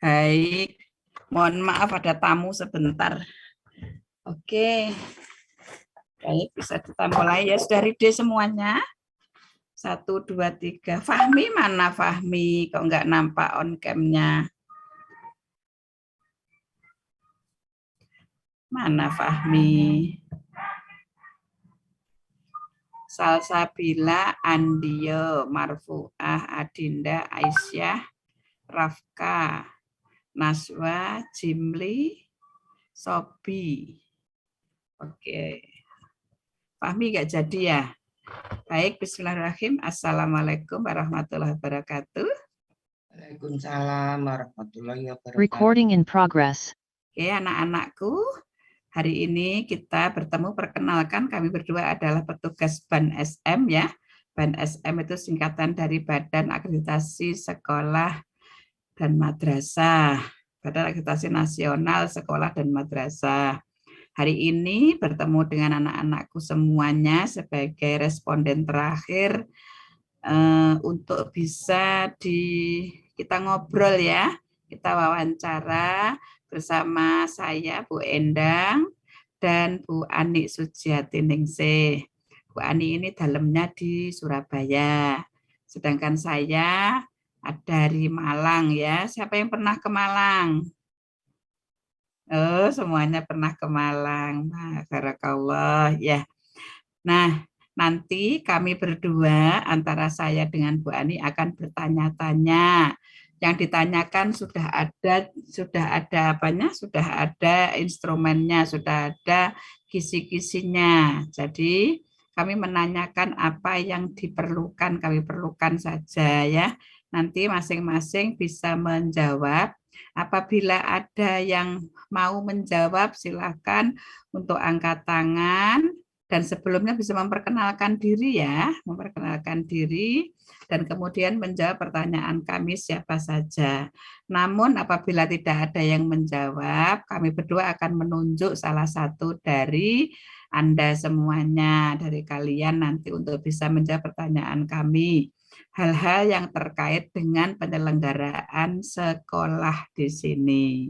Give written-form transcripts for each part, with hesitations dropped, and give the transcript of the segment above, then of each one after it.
Baik, mohon maaf ada tamu sebentar. Oke, baik bisa kita mulai ya. Sudah ready semuanya? 1, 2, 3. Fahmi mana Fahmi? Kok nggak nampak on cam-nya? Mana Fahmi? Salsabila, Andio, Marfuah, Adinda, Aisyah, Rafka, Naswa, Jimli, Sobi. Oke. Fahmi nggak jadi ya? Baik, bismillahirrahmanirrahim. Assalamualaikum warahmatullahi wabarakatuh. Waalaikumsalam warahmatullahi wabarakatuh. Recording in progress. Oke, anak-anakku. Hari ini kita bertemu, perkenalkan kami berdua adalah petugas BAN SM ya. BAN SM itu singkatan dari Badan Akreditasi Sekolah dan Madrasah. Badan Akreditasi Nasional Sekolah dan Madrasah. Hari ini bertemu dengan anak-anakku semuanya sebagai responden terakhir untuk bisa kita ngobrol ya, kita wawancara bersama saya Bu Endang dan Bu Ani Sujiatiningsih. Bu Ani ini dalamnya di Surabaya, sedangkan saya dari Malang ya. Siapa yang pernah ke Malang? Oh, semuanya pernah ke Malang. Barakallah ya. Nah, nanti kami berdua antara saya dengan Bu Ani akan bertanya-tanya. Yang ditanyakan sudah ada apanya? Sudah ada instrumennya, sudah ada kisi-kisinya. Jadi, kami menanyakan apa yang diperlukan, kami perlukan saja ya. Nanti masing-masing bisa menjawab. Apabila ada yang mau menjawab, silakan untuk angkat tangan. Dan sebelumnya bisa memperkenalkan diri ya, memperkenalkan diri dan kemudian menjawab pertanyaan kami siapa saja. Namun apabila tidak ada yang menjawab, kami berdua akan menunjuk salah satu dari Anda semuanya, dari kalian nanti untuk bisa menjawab pertanyaan kami. Hal-hal yang terkait dengan penyelenggaraan sekolah di sini.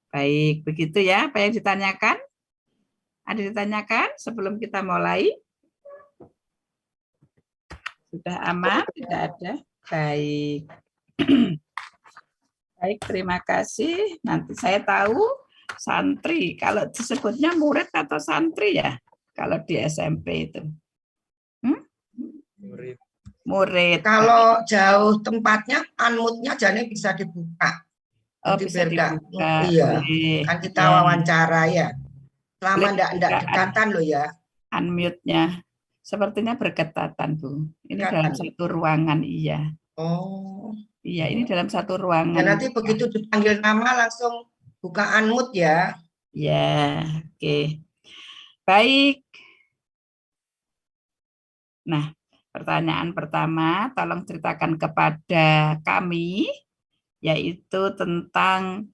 Baik, begitu ya apa yang ditanyakan? Ada ditanyakan sebelum kita mulai? Sudah aman? Tidak ada? Baik. Baik, terima kasih. Nanti saya tahu santri. Kalau disebutnya murid atau santri ya? Kalau di SMP itu. Murid. Murid. Kalau jauh tempatnya, unmute-nya jadi bisa dibuka. Oh, Nanti bisa dibuka. Iya, Boleh. kan kita Ya. wawancara ya. Selama Boleh enggak dekatan loh ya. Unmute-nya. Sepertinya berketatan, Bu. Ini Dekatan. dalam satu ruangan, iya. Oh. Iya, ini dalam satu ruangan. Ya nanti begitu dipanggil nama langsung buka unmute ya. Ya, oke. Baik. Nah, pertanyaan pertama, tolong ceritakan kepada kami, yaitu tentang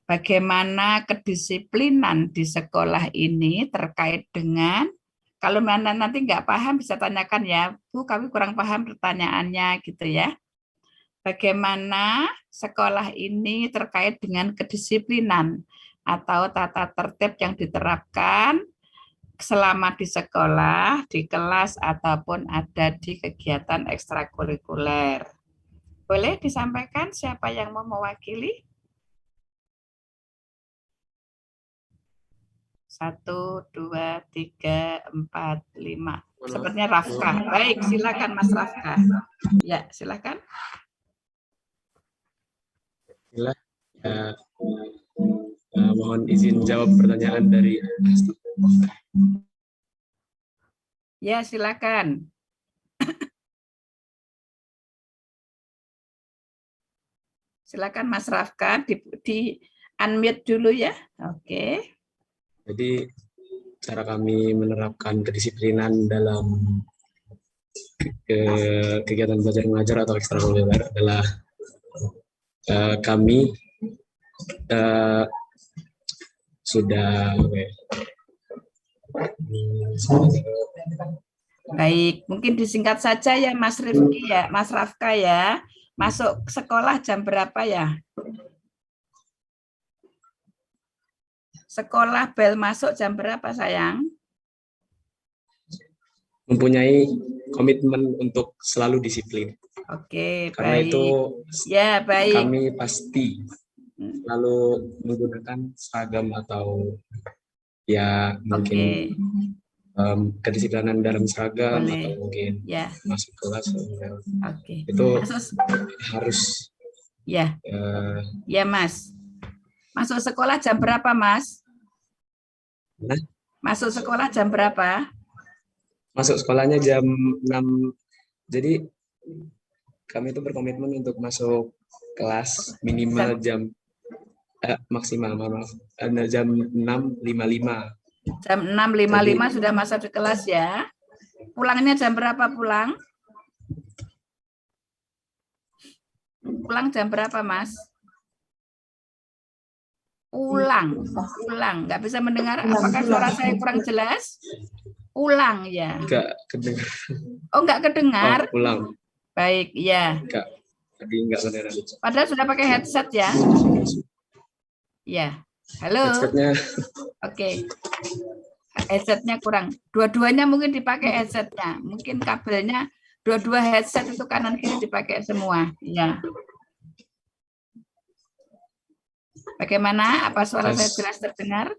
bagaimana kedisiplinan di sekolah ini terkait dengan, kalau nanti nggak paham bisa tanyakan ya, Bu, kami kurang paham pertanyaannya gitu ya. Bagaimana sekolah ini terkait dengan kedisiplinan atau tata tertib yang diterapkan selama di sekolah, di kelas, ataupun ada di kegiatan ekstrakurikuler. Boleh disampaikan siapa yang mau mewakili? 1, 2, 3, 4, 5. Sepertinya Rafka. Baik, silakan Mas Rafka. Ya, silakan. Mohon izin jawab pertanyaan dari Ya, silakan. Silakan Mas Rafka di unmute dulu ya. Oke. Jadi cara kami menerapkan kedisiplinan dalam kegiatan belajar mengajar atau ekstrakurikuler adalah kami sudah baik, mungkin disingkat saja ya Mas Rifki ya, Mas Rafka ya. Masuk sekolah jam berapa ya? sekolah bel masuk jam berapa, sayang? Mempunyai komitmen untuk selalu disiplin. Oke, Karena baik. itu Ya, baik. kami pasti selalu menggunakan seragam atau ya mungkin kedisiplinan dalam seragam Boleh. atau mungkin Ya, masuk kelas oke. itu Masuk, harus ya, ya, Mas. Masuk sekolah jam berapa, Mas? Nah, Masuk sekolah jam berapa? masuk sekolahnya jam 6. Jadi kami itu berkomitmen untuk masuk kelas minimal maksimal jam 6.55. Jam 6.55 sudah masuk di kelas ya. Pulangnya jam berapa pulang? Pulang jam berapa, Mas? Ulang. Nggak bisa mendengar. Apakah suara saya kurang jelas? Ulang ya. Enggak kedengar. Oh, nggak kedengar. Oh, ulang. Baik, ya. Enggak. Tadi enggak kedengaran. Padahal sudah pakai headset ya. Ya. Halo. Headsetnya. Oke. Headsetnya kurang. Dua-duanya mungkin dipakai headsetnya. Mungkin kabelnya dua-dua headset itu kanan kiri dipakai semua. Ya. Bagaimana? Apa suara saya jelas terdengar?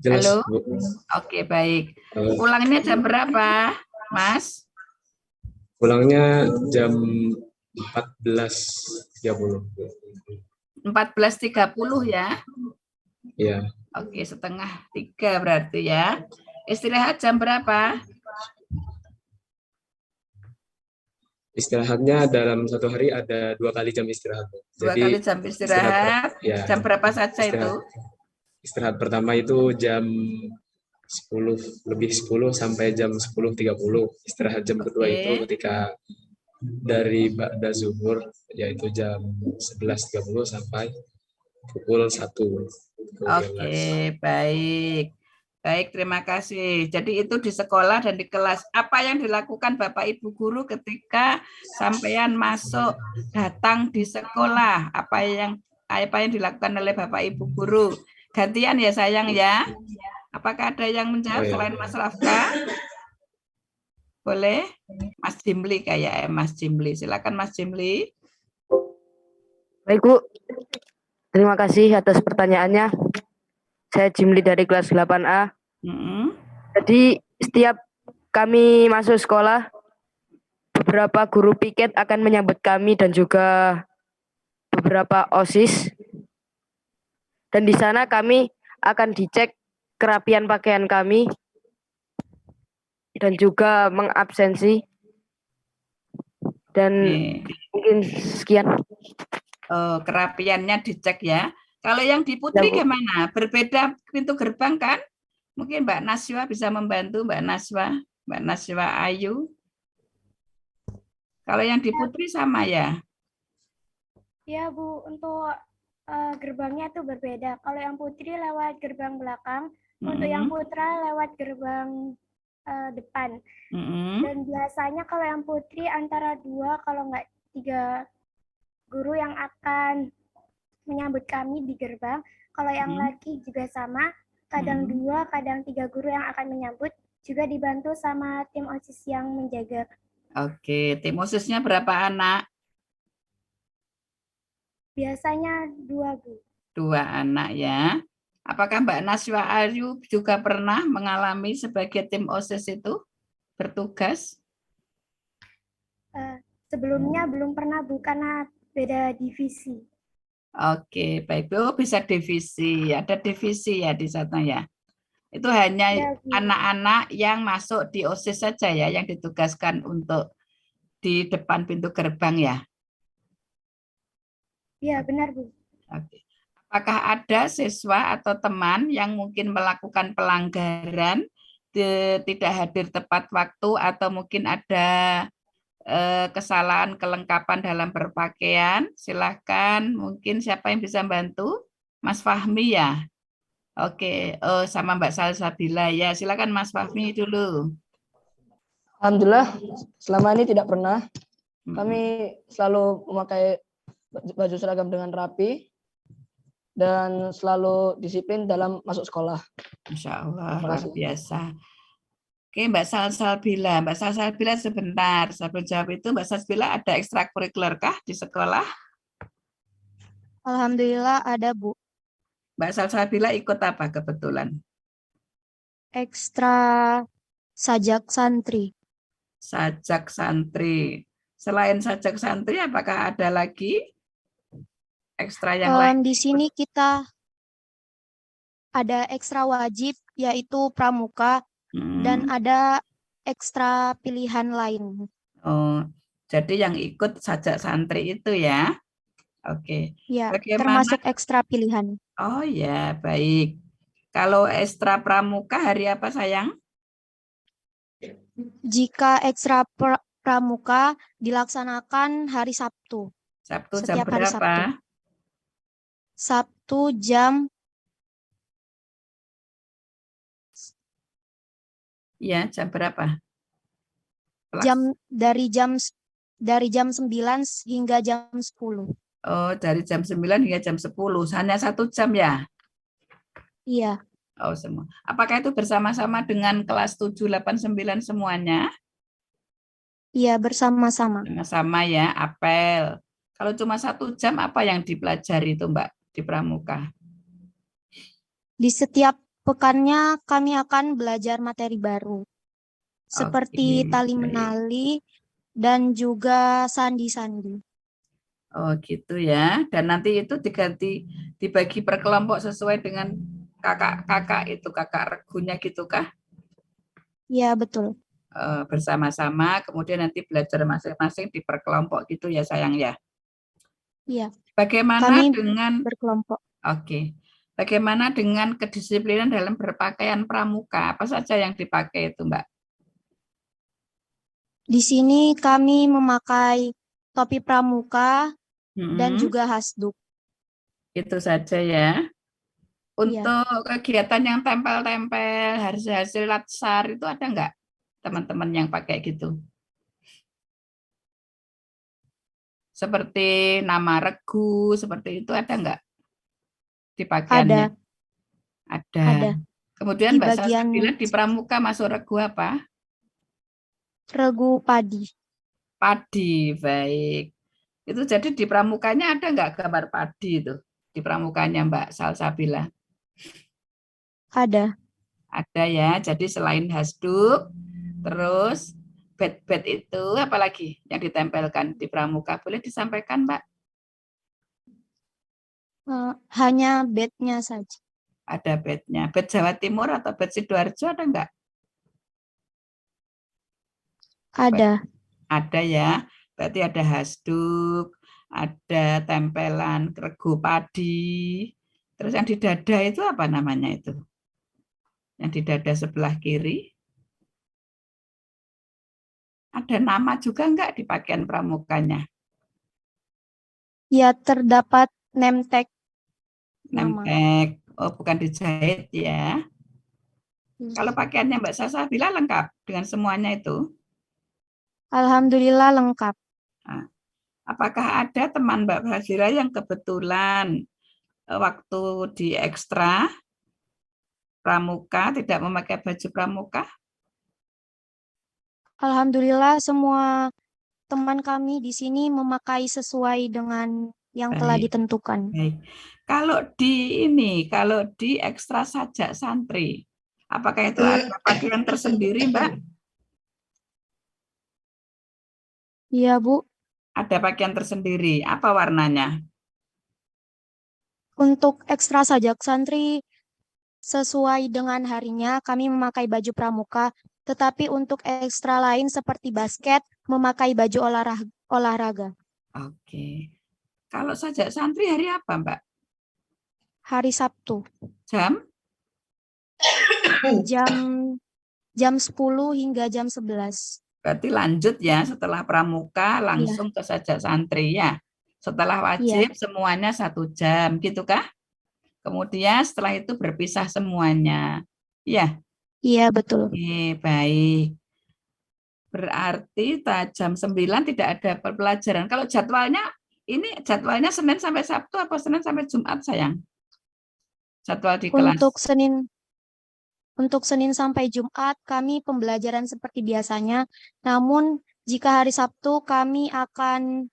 Jelas, halo? Bu. Oke, baik. Pulangnya jam berapa, Mas? Pulangnya jam 14.30. 14.30 ya? Iya. Oke, 2:30 berarti ya. Istirahat jam berapa? Istirahatnya dalam satu hari ada 2 kali jam istirahat. Dua kali jam istirahat. Ya, jam berapa saja itu? Istirahat pertama itu jam 10 sampai jam 10.30. Istirahat jam kedua itu ketika dari ba'da zuhur, yaitu jam 11.30 sampai pukul 1. Oke, baik. Baik, terima kasih. Jadi itu di sekolah dan di kelas. Apa yang dilakukan Bapak Ibu Guru ketika sampean masuk datang di sekolah? Apa yang dilakukan oleh Bapak Ibu Guru? Gantian ya sayang ya. Apakah ada yang menjawab selain Mas Rafka? Boleh? Mas Jimli kayak Mas Jimli. Silakan Mas Jimli. Baik Bu, terima kasih atas pertanyaannya. Saya Jimli dari kelas 8A. Jadi setiap kami masuk sekolah, beberapa guru piket akan menyambut kami dan juga beberapa OSIS. Dan di sana kami akan dicek kerapian pakaian kami dan juga mengabsensi. Dan mungkin sekian. Kerapiannya dicek ya. Kalau yang di Putri gimana? Berbeda pintu gerbang kan? Mungkin Mbak Naswa bisa membantu, Mbak Naswa Ayu. Kalau yang di Putri sama ya? Ya Bu, untuk gerbangnya itu berbeda. Kalau yang Putri lewat gerbang belakang, untuk yang Putra lewat gerbang depan. Dan biasanya kalau yang Putri antara 2 kalau nggak 3 guru yang akan menyambut kami di gerbang. Kalau yang laki juga sama, kadang 2, kadang 3 guru yang akan menyambut, juga dibantu sama tim OSIS yang menjaga. Oke, tim OSISnya berapa anak? Biasanya 2, Bu. 2 anak ya. Apakah Mbak Naswa Ayu juga pernah mengalami sebagai tim OSIS itu bertugas? Sebelumnya belum pernah, Bu, karena beda divisi. Oke, baik. Bu, bisa divisi. Ada divisi ya di sana ya. Itu hanya anak-anak yang masuk di OSIS saja ya, yang ditugaskan untuk di depan pintu gerbang ya? Iya, benar, Bu. Oke. Apakah ada siswa atau teman yang mungkin melakukan pelanggaran, tidak hadir tepat waktu, atau mungkin ada kesalahan kelengkapan dalam berpakaian? Silahkan, mungkin siapa yang bisa bantu? Mas Fahmi ya? Oke, sama Mbak Salsabila ya. Silakan Mas Fahmi dulu. Alhamdulillah, selama ini tidak pernah. Kami selalu memakai baju seragam dengan rapi. dan selalu disiplin dalam masuk sekolah. Insya Allah, Terima luar kasih. biasa. Oke, Mbak Salsabila. Mbak Salsabila sebentar. Sebelum jawab itu, Mbak Salsabila ada ekstrakurikuler kah di sekolah? Alhamdulillah ada, Bu. Mbak Salsabila ikut apa kebetulan? Ekstra sajak santri. Sajak santri. Selain sajak santri, apakah ada lagi ekstra yang lain? Di sini kita ada ekstra wajib, yaitu pramuka, dan ada ekstra pilihan lain. Oh, jadi yang ikut sajak santri itu ya? Oke. Ya, Bagaimana? termasuk ekstra pilihan. Oh ya, baik. Kalau ekstra pramuka hari apa sayang? Jika ekstra pramuka dilaksanakan hari Sabtu. Sabtu jam Setiap hari Sabtu. berapa? Sabtu jam Ya, jam berapa? dari jam 9 hingga jam 10. Oh, dari jam 9 hingga jam 10. Hanya 1 jam ya? Iya, Oh, semua. Apakah itu bersama-sama dengan kelas 7, 8, 9 semuanya? iya bersama-sama. Sama-sama ya, apel. Kalau cuma 1 jam, apa yang dipelajari itu Mbak di pramuka? Di setiap pekannya kami akan belajar materi baru. Seperti Oke, tali baik. menali dan juga sandi-sandi. Oh gitu ya. Dan nanti itu dibagi per kelompok sesuai dengan kakak-kakak itu, kakak regunya gitu kah? Iya, betul. Bersama-sama, kemudian nanti belajar masing-masing di per kelompok gitu ya sayang ya. Iya, Bagaimana kami dengan berkelompok. Oke. Bagaimana dengan kedisiplinan dalam berpakaian pramuka? Apa saja yang dipakai itu, Mbak? Di sini kami memakai topi pramuka dan Hmm, juga hasduk. itu saja ya. Iya, Untuk kegiatan yang tempel-tempel, hasil-hasil latsar itu ada nggak teman-teman yang pakai gitu? Seperti nama regu, seperti itu ada nggak di pakaiannya? ada Ada. Kemudian di Mbak Sasa bagian bilang di pramuka masuk regu apa? regu padi. Padi, baik. Itu jadi di pramukanya ada nggak gambar padi itu? Di pramukanya Mbak Salsabila? Ada. Ada ya, jadi selain hasduk, terus bed-bed itu apalagi yang ditempelkan di pramuka? Boleh disampaikan Mbak? Hanya bednya saja. Ada bednya. Bed Jawa Timur atau bed Sidoarjo ada nggak? Ada. Ada ya, berarti ada hasduk, ada tempelan regu padi, terus yang di dada itu apa namanya itu? Yang di dada sebelah kiri, ada nama juga enggak di pakaian pramukanya? Ya, terdapat name tag nama. Nemtek, oh bukan dijahit ya. Kalau pakaiannya Mbak Sasa bila lengkap dengan semuanya itu? Alhamdulillah lengkap. Nah, apakah ada teman Mbak Fazira yang kebetulan waktu di ekstra pramuka tidak memakai baju pramuka? Alhamdulillah semua teman kami di sini memakai sesuai dengan yang telah Baik. ditentukan. Baik. Kalau di ekstra sajak santri, apakah itu ada pakaian tersendiri, Mbak? Iya, Bu. Ada pakaian tersendiri. Apa warnanya? Untuk ekstra sajak santri sesuai dengan harinya kami memakai baju pramuka, tetapi untuk ekstra lain seperti basket memakai baju olahraga. Oke. Kalau sajak santri hari apa, Mbak? Hari Sabtu. Jam? Jam 10 hingga jam 11. Berarti lanjut ya, setelah pramuka langsung ke sajak santri ya. Setelah wajib semuanya 1 jam, gitu kah? Kemudian setelah itu berpisah semuanya. Iya. Iya, betul. Oke, baik. Berarti jam 9 tidak ada pelajaran. Kalau jadwalnya, ini jadwalnya Senin sampai Sabtu apa Senin sampai Jumat, sayang? jadwal di kelas? Untuk Senin sampai Jumat kami pembelajaran seperti biasanya, namun jika hari Sabtu kami akan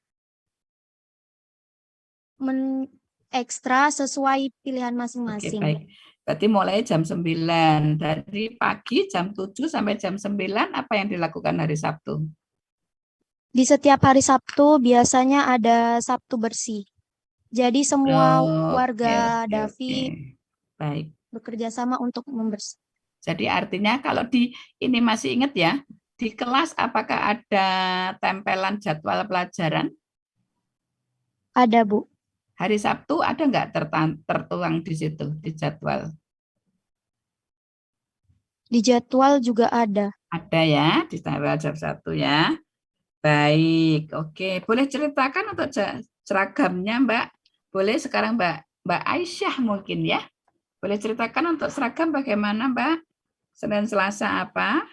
ekstra sesuai pilihan Oke, masing-masing. baik. Berarti mulai jam 9. Dari pagi jam 7 sampai jam 9 apa yang dilakukan hari Sabtu? Di setiap hari Sabtu biasanya ada Sabtu bersih. Jadi semua warga Davi Baik. bekerja sama untuk membersih. Jadi artinya kalau di ini masih ingat ya, di kelas apakah ada tempelan jadwal pelajaran? Ada, Bu. Hari Sabtu ada nggak tertuang di situ, di jadwal? Di jadwal juga ada. Ada ya, di tanggal jam 1 ya. Baik, oke. Boleh ceritakan untuk seragamnya, Mbak? Boleh sekarang Mbak Aisyah mungkin ya? Boleh ceritakan untuk seragam bagaimana, Mbak? Senin Selasa apa?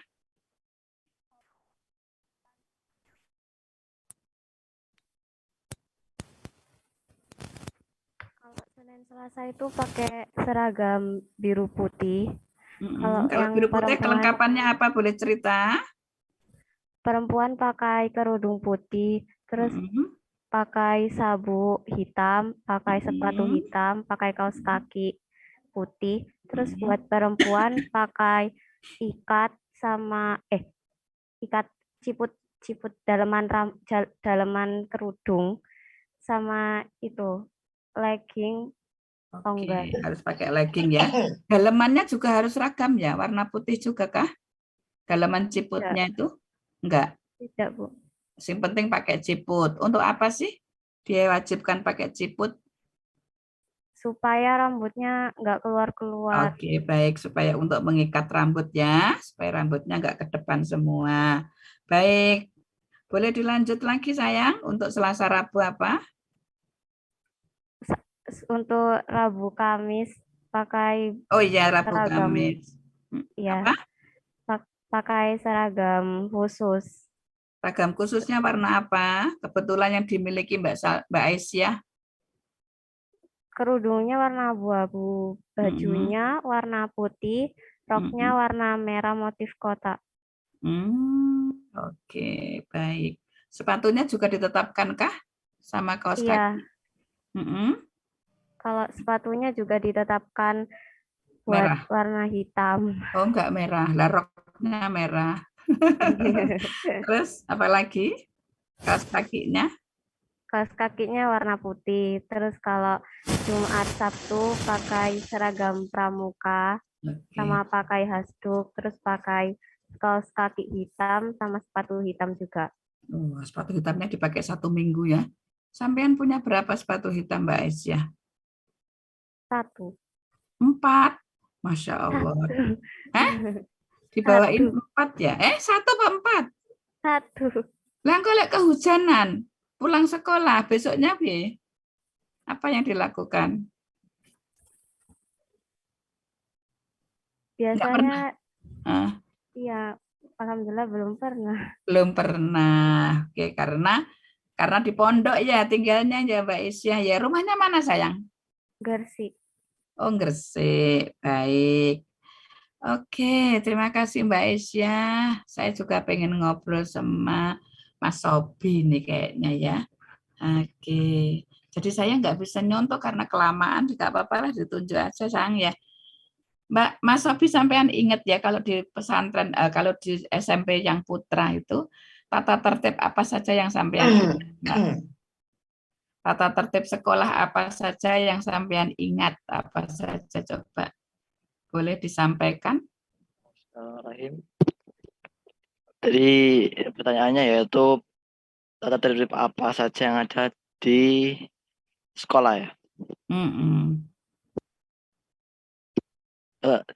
Kalau Senin Selasa itu pakai seragam biru putih. Kalau Kalau yang biru putih perempuan, kelengkapannya apa? Boleh cerita? perempuan pakai kerudung putih, terus pakai sabuk hitam, pakai sepatu hitam, pakai kaos kaki putih. Terus buat perempuan pakai ikat sama ikat ciput dalaman kerudung sama itu legging. Oke, harus pakai legging ya. Dalemannya juga harus seragam ya, warna putih juga kah? Dalaman ciputnya itu? Enggak. Tidak, Bu. Yang penting pakai ciput. Untuk apa sih dia wajibkan pakai ciput? Supaya rambutnya nggak keluar-keluar. Oke, baik. Supaya untuk mengikat rambut ya, supaya rambutnya nggak ke depan semua. Baik. Boleh dilanjut lagi sayang, untuk Selasa Rabu apa? Untuk Rabu Kamis pakai Oh iya, Rabu seragam. Kamis. Ya, Apa? pakai seragam khusus. Seragam khususnya warna apa? Kebetulan yang dimiliki Mbak Aisyah. Kerudungnya warna abu-abu, bajunya warna putih, roknya warna merah motif kotak. Oke, baik. Sepatunya juga ditetapkankah sama kaos kaki? Kalau sepatunya juga ditetapkan buat Merah. warna hitam. Oh, enggak merah. Lah roknya merah. Terus apa lagi? Kaos kakinya? Kaos kakinya warna putih. Terus kalau Jumat Sabtu pakai seragam pramuka, sama pakai hasduk, terus pakai kaos kaki hitam sama sepatu hitam juga. Sepatu hitamnya dipakai 1 minggu ya. Sampean punya berapa sepatu hitam Mbak Aisyah? 1. 4. Masya Allah. Dibawain 4 ya? 1 apa 4? 1. Lah kalau kehujanan, pulang sekolah, besoknya apa yang dilakukan? Biasanya, iya, alhamdulillah belum pernah. Belum pernah. Oke, karena di pondok ya tinggalnya ya Mbak Aisyah. Ya, rumahnya mana sayang? Gresik. Oh, Gresik. Baik. Oke, terima kasih Mbak Aisyah. Saya juga pengen ngobrol sama Mas Sobi nih kayaknya ya. Oke. Jadi saya nggak bisa nyontok karena kelamaan, tidak apa-apa lah ditunjuk aja sayang ya. Mas Sobi sampean ingat ya kalau di pesantren, kalau di SMP yang putra itu tata tertib apa saja yang sampean ingat? Tata tertib sekolah apa saja yang sampean ingat? Apa saja coba? Boleh disampaikan? Rahim. Jadi pertanyaannya yaitu tata tertib apa saja yang ada di sekolah ya?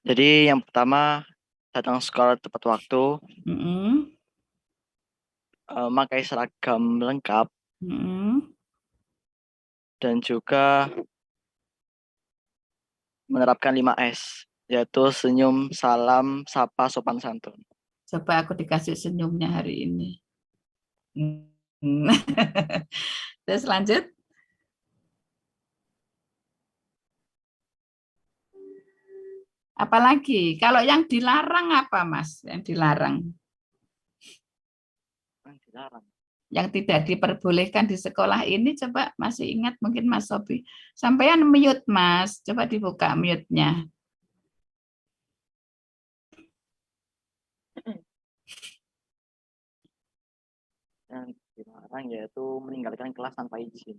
Jadi yang pertama datang sekolah tepat waktu, pakai seragam lengkap, dan juga menerapkan 5S, yaitu senyum, salam, sapa, sopan santun. Coba aku dikasih senyumnya hari ini. Terus lanjut. Apalagi kalau yang dilarang apa, Mas? Yang dilarang? Dilarang. Yang tidak diperbolehkan di sekolah ini, coba masih ingat mungkin Mas Sobi. Sampean mute, Mas. Coba dibuka mute-nya. Yang dilarang yaitu meninggalkan kelas tanpa izin.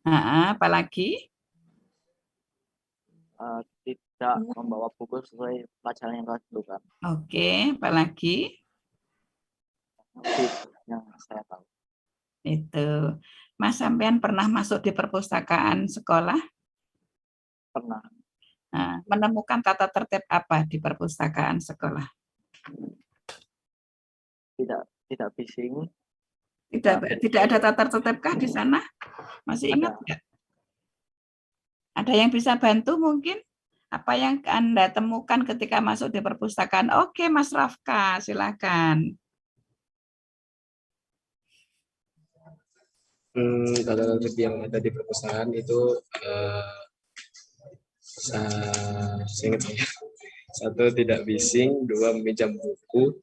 Apalagi? Tidak membawa buku sesuai pelajaran yang telah ditentukan. Oke, apalagi? Yang saya tahu. Itu. Mas sampean pernah masuk di perpustakaan sekolah? Pernah. Nah, menemukan tata tertib apa di perpustakaan sekolah? Tidak bising. Tidak ada tata tertibkah di sana? Masih ingat nggak? Ada yang bisa bantu mungkin? Apa yang Anda temukan ketika masuk di perpustakaan? Oke, Mas Rafka, silakan. Tata tertib yang ada di perpustakaan itu seingat saya, 1 tidak bising, 2 meminjam buku.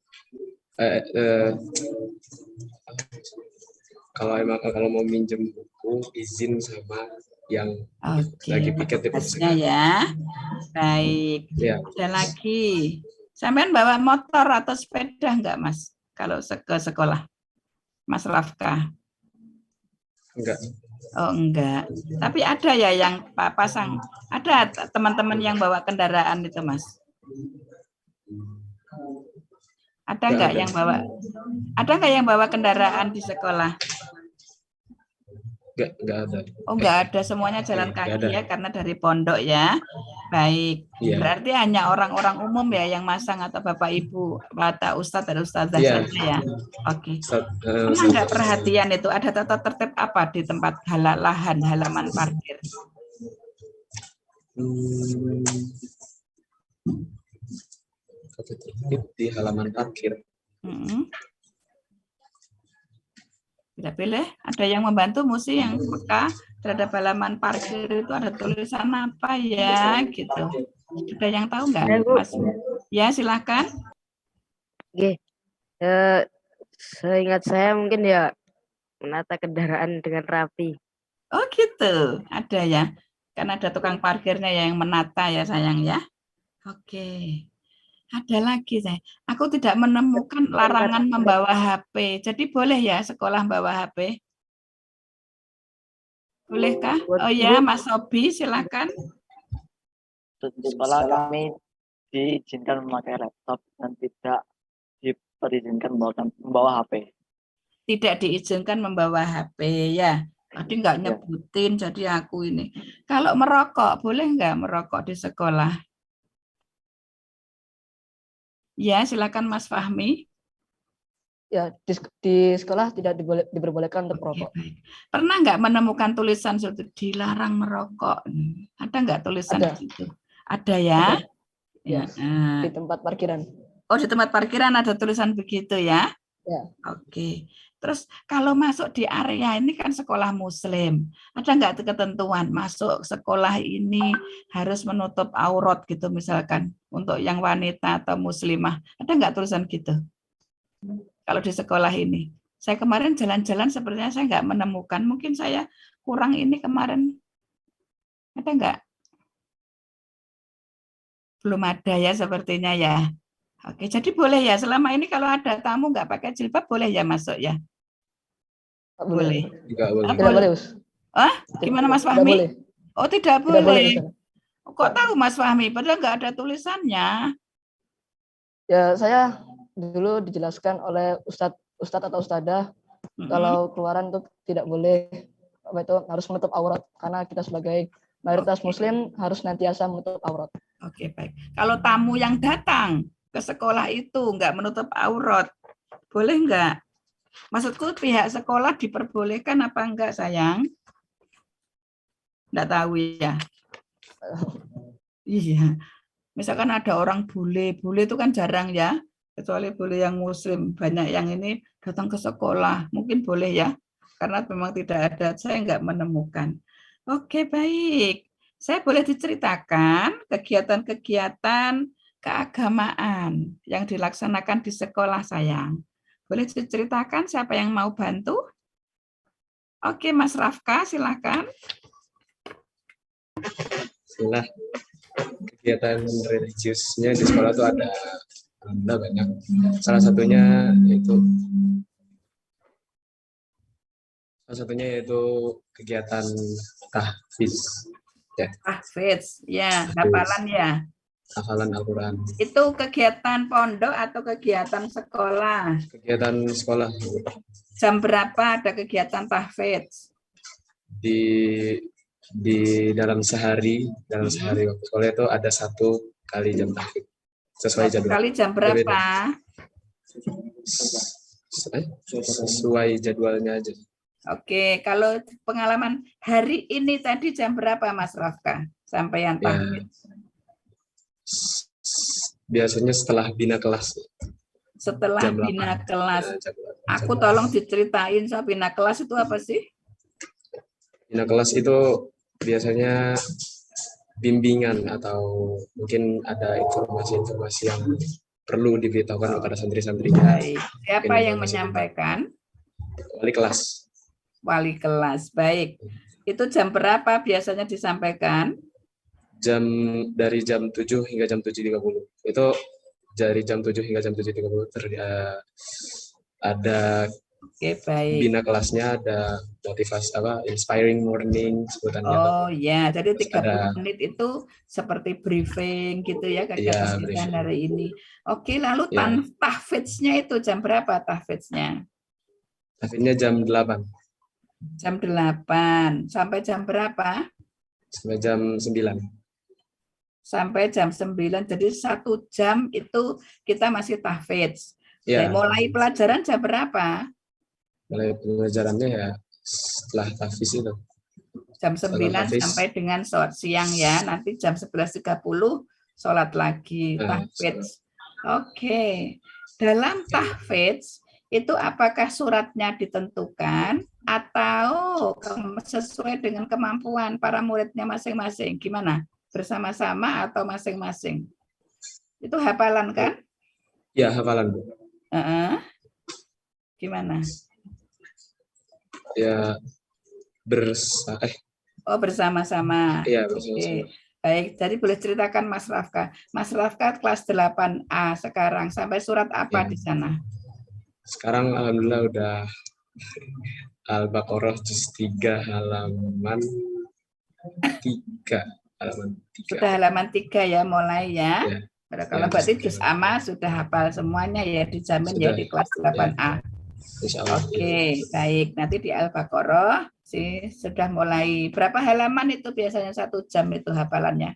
Kalau mau minjem buku izin sama yang lagi piket di perpustakaan. Ya, baik. Ya. Ada lagi. Sampean bawa motor atau sepeda enggak, Mas? Kalau ke sekolah, Mas Rafka? Enggak. Oh, enggak. Tapi ada ya yang pasang. Ada teman-teman yang bawa kendaraan itu, Mas? Ada enggak yang bawa? Ada enggak yang bawa kendaraan di sekolah? Enggak ada. Oh, enggak ada, semuanya jalan kaki ya, karena dari pondok ya. Baik. Iya. Berarti hanya orang-orang umum ya yang masang atau Bapak Ibu, atau Ustadz dan Ustadzah saja ya. Oke. Pernah enggak perhatian itu ada tata tertib apa di tempat halaman parkir? Tata tertib di halaman parkir. Tidak boleh. Ada yang membantu musi yang peka terhadap halaman parkir itu ada tulisan apa ya gitu. Ada yang tahu nggak, Mas? Ya, silakan. Oke. Seingat saya mungkin ya menata kendaraan dengan rapi. Oh gitu, ada ya. Karena ada tukang parkirnya yang menata ya sayang ya. Oke. Ada lagi saya. Aku tidak menemukan larangan membawa HP. Jadi boleh ya sekolah bawa HP? Bolehkah? Oh ya, Mas Sobi, silakan. Di sekolah kami diizinkan memakai laptop dan tidak diizinkan membawa HP. Tidak diizinkan membawa HP ya. Tadi nggak nyebutin, jadi aku ini. Kalau merokok, boleh nggak merokok di sekolah? Ya, silakan Mas Fahmi. Ya, di sekolah tidak diperbolehkan untuk merokok. Baik. Pernah nggak menemukan tulisan itu dilarang merokok? Ada nggak tulisan di situ? Ada ya? Ya. Di tempat parkiran. Oh, di tempat parkiran ada tulisan begitu ya? Ya. Oke. Terus kalau masuk di area ini kan sekolah Muslim, ada nggak ketentuan masuk sekolah ini harus menutup aurat gitu misalkan untuk yang wanita atau muslimah? Ada nggak tulisan gitu? Kalau di sekolah ini, saya kemarin jalan-jalan sepertinya saya nggak menemukan. Mungkin saya kurang ini kemarin. Ada nggak? Belum ada ya sepertinya ya. Oke, jadi boleh ya. Selama ini kalau ada tamu nggak pakai jilbab boleh ya masuk ya? Boleh. Tidak boleh. Tidak boleh, Us. Gimana Mas Fahmi? Boleh. Oh, tidak Tidak boleh. boleh. Kok tahu Mas Fahmi? Padahal nggak ada tulisannya. Ya, saya dulu dijelaskan oleh ustadz atau ustadzah kalau keluaran itu tidak boleh harus menutup aurat karena kita sebagai mayoritas Muslim harus nantiasa menutup aurat. Oke, baik. Kalau tamu yang datang ke sekolah itu nggak menutup aurat, boleh nggak? Maksudku pihak sekolah diperbolehkan apa enggak sayang? Nggak tahu ya. Iya. Misalkan ada orang bule itu kan jarang ya. Kecuali bule yang Muslim, banyak yang ini datang ke sekolah, mungkin boleh ya, karena memang tidak ada, saya nggak menemukan. Oke, baik. Saya boleh diceritakan kegiatan-kegiatan keagamaan yang dilaksanakan di sekolah saya. Boleh diceritakan siapa yang mau bantu? Oke, Mas Rafka, silakan. Setelah kegiatan religiusnya di sekolah itu ada banyak. Salah satunya yaitu kegiatan tahfiz. Ya, Tahfiz, ya, hafalan ya. hafalan Al-Quran. Itu kegiatan pondok atau kegiatan sekolah? Kegiatan sekolah. Jam berapa ada kegiatan tahfiz? Di dalam sehari waktu sekolah itu ada 1 kali jam tahfiz sesuai jadwal. Kali jam berapa? Sesuai jadwalnya aja. Oke, kalau pengalaman hari ini tadi jam berapa Mas Rafka? Sampaian Ya, tahfiz. biasanya setelah bina kelas. Setelah Jam bina 8. kelas. Jam Aku 8. tolong diceritain soal bina kelas itu apa sih? Bina kelas itu biasanya bimbingan atau mungkin ada informasi-informasi yang perlu diberitahukan kepada santri-santrinya. Baik. Siapa yang menyampaikan? Wali kelas. Wali kelas. Baik. Itu jam berapa biasanya disampaikan? Dari jam 7 hingga jam 7.30. Itu dari jam 7 hingga jam 7.30 ada Oke, baik. bina kelasnya, ada motivasi inspiring morning sebutannya. Oh ya, jadi 30 ada, menit itu seperti briefing gitu ya kegiatan kita briefing. hari ini. Oke, lalu Ya. tahfidznya itu jam berapa tahfidznya? Tahfidznya jam 8. Jam 8 sampai jam berapa? Sampai jam 9. Sampai jam 9. Jadi 1 jam itu kita masih tahfidz. Ya. Mulai pelajaran jam berapa? Mulai pelajarannya ya setelah tahfiz itu. Jam 9 sampai dengan siang ya. Nanti jam 11.30 sholat lagi tahfidz. Oke. Dalam tahfidz itu apakah suratnya ditentukan atau sesuai dengan kemampuan para muridnya masing-masing? Gimana? Bersama-sama atau masing-masing? Itu hafalan kan? Ya, hafalan, Bu. Gimana? Ya, bersama-sama. Iya, bersama-sama. Oke. Baik, jadi boleh ceritakan Mas Rafka. Mas Rafka kelas 8A sekarang, sampai surat apa di sana? Sekarang alhamdulillah udah Al-Baqarah juz 3 halaman 3. Sudah halaman 3 ya, mulai ya. Kalau berarti juz amma sudah hafal semuanya ya, dijamin ya di kelas 8A. Oke, baik. Nanti di Al-Baqarah sudah mulai. Berapa halaman itu biasanya 1 jam itu hafalannya?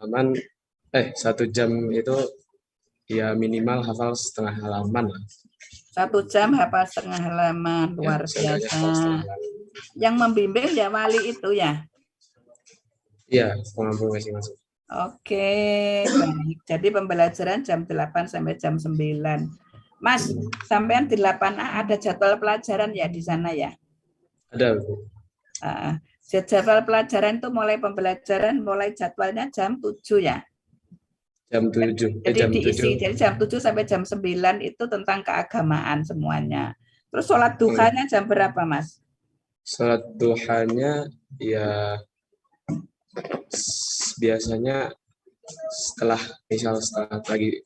1 jam itu ya minimal hafal setengah halaman lah. 1 jam hafal setengah halaman, luar biasa. Yang membimbing ya wali itu ya? Iya, pengampu masing-masing. Oke, baik. Jadi pembelajaran jam 8 sampai jam 9. Mas, sampean di 8A ada jadwal pelajaran ya di sana ya? Ada, Bu. Jadwal pelajaran itu mulai pembelajaran, mulai jadwalnya jam 7 ya? Jam 7. Jadi diisi, jadi jam 7 sampai jam 9 itu tentang keagamaan semuanya. Terus sholat duhanya jam berapa, Mas? Sholat duhanya ya biasanya setelah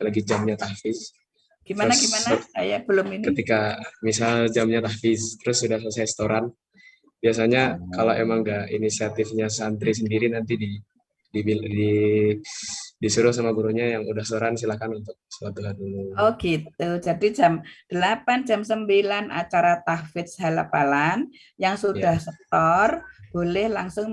lagi jamnya tahfiz. Gimana? Saya belum ini. Ketika misal jamnya tahfiz, terus sudah selesai setoran, biasanya kalau emang nggak inisiatifnya santri sendiri nanti disuruh sama gurunya yang udah setoran silakan untuk sholat duha dulu. Oh gitu. Jadi jam 8, jam 9 acara tahfiz hafalan yang sudah setor boleh langsung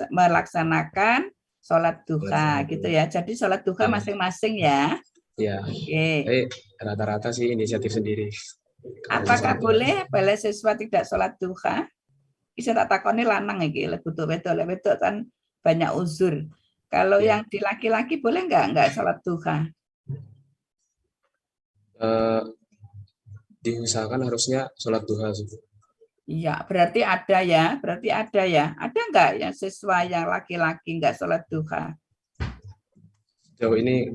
melaksanakan sholat duha gitu ya. Jadi sholat duha masing-masing ya. Ya. Oke. Rata-rata sih inisiatif sendiri. Apakah boleh siswa tidak sholat duha? Bisa tak takoni lanang iki wedok kan banyak uzur. Kalau yang di laki-laki boleh nggak sholat duha? Diusahakan harusnya sholat duha. Iya, berarti ada ya. Berarti ada ya. Ada nggak yang siswa yang laki-laki nggak sholat duha? Jauh ini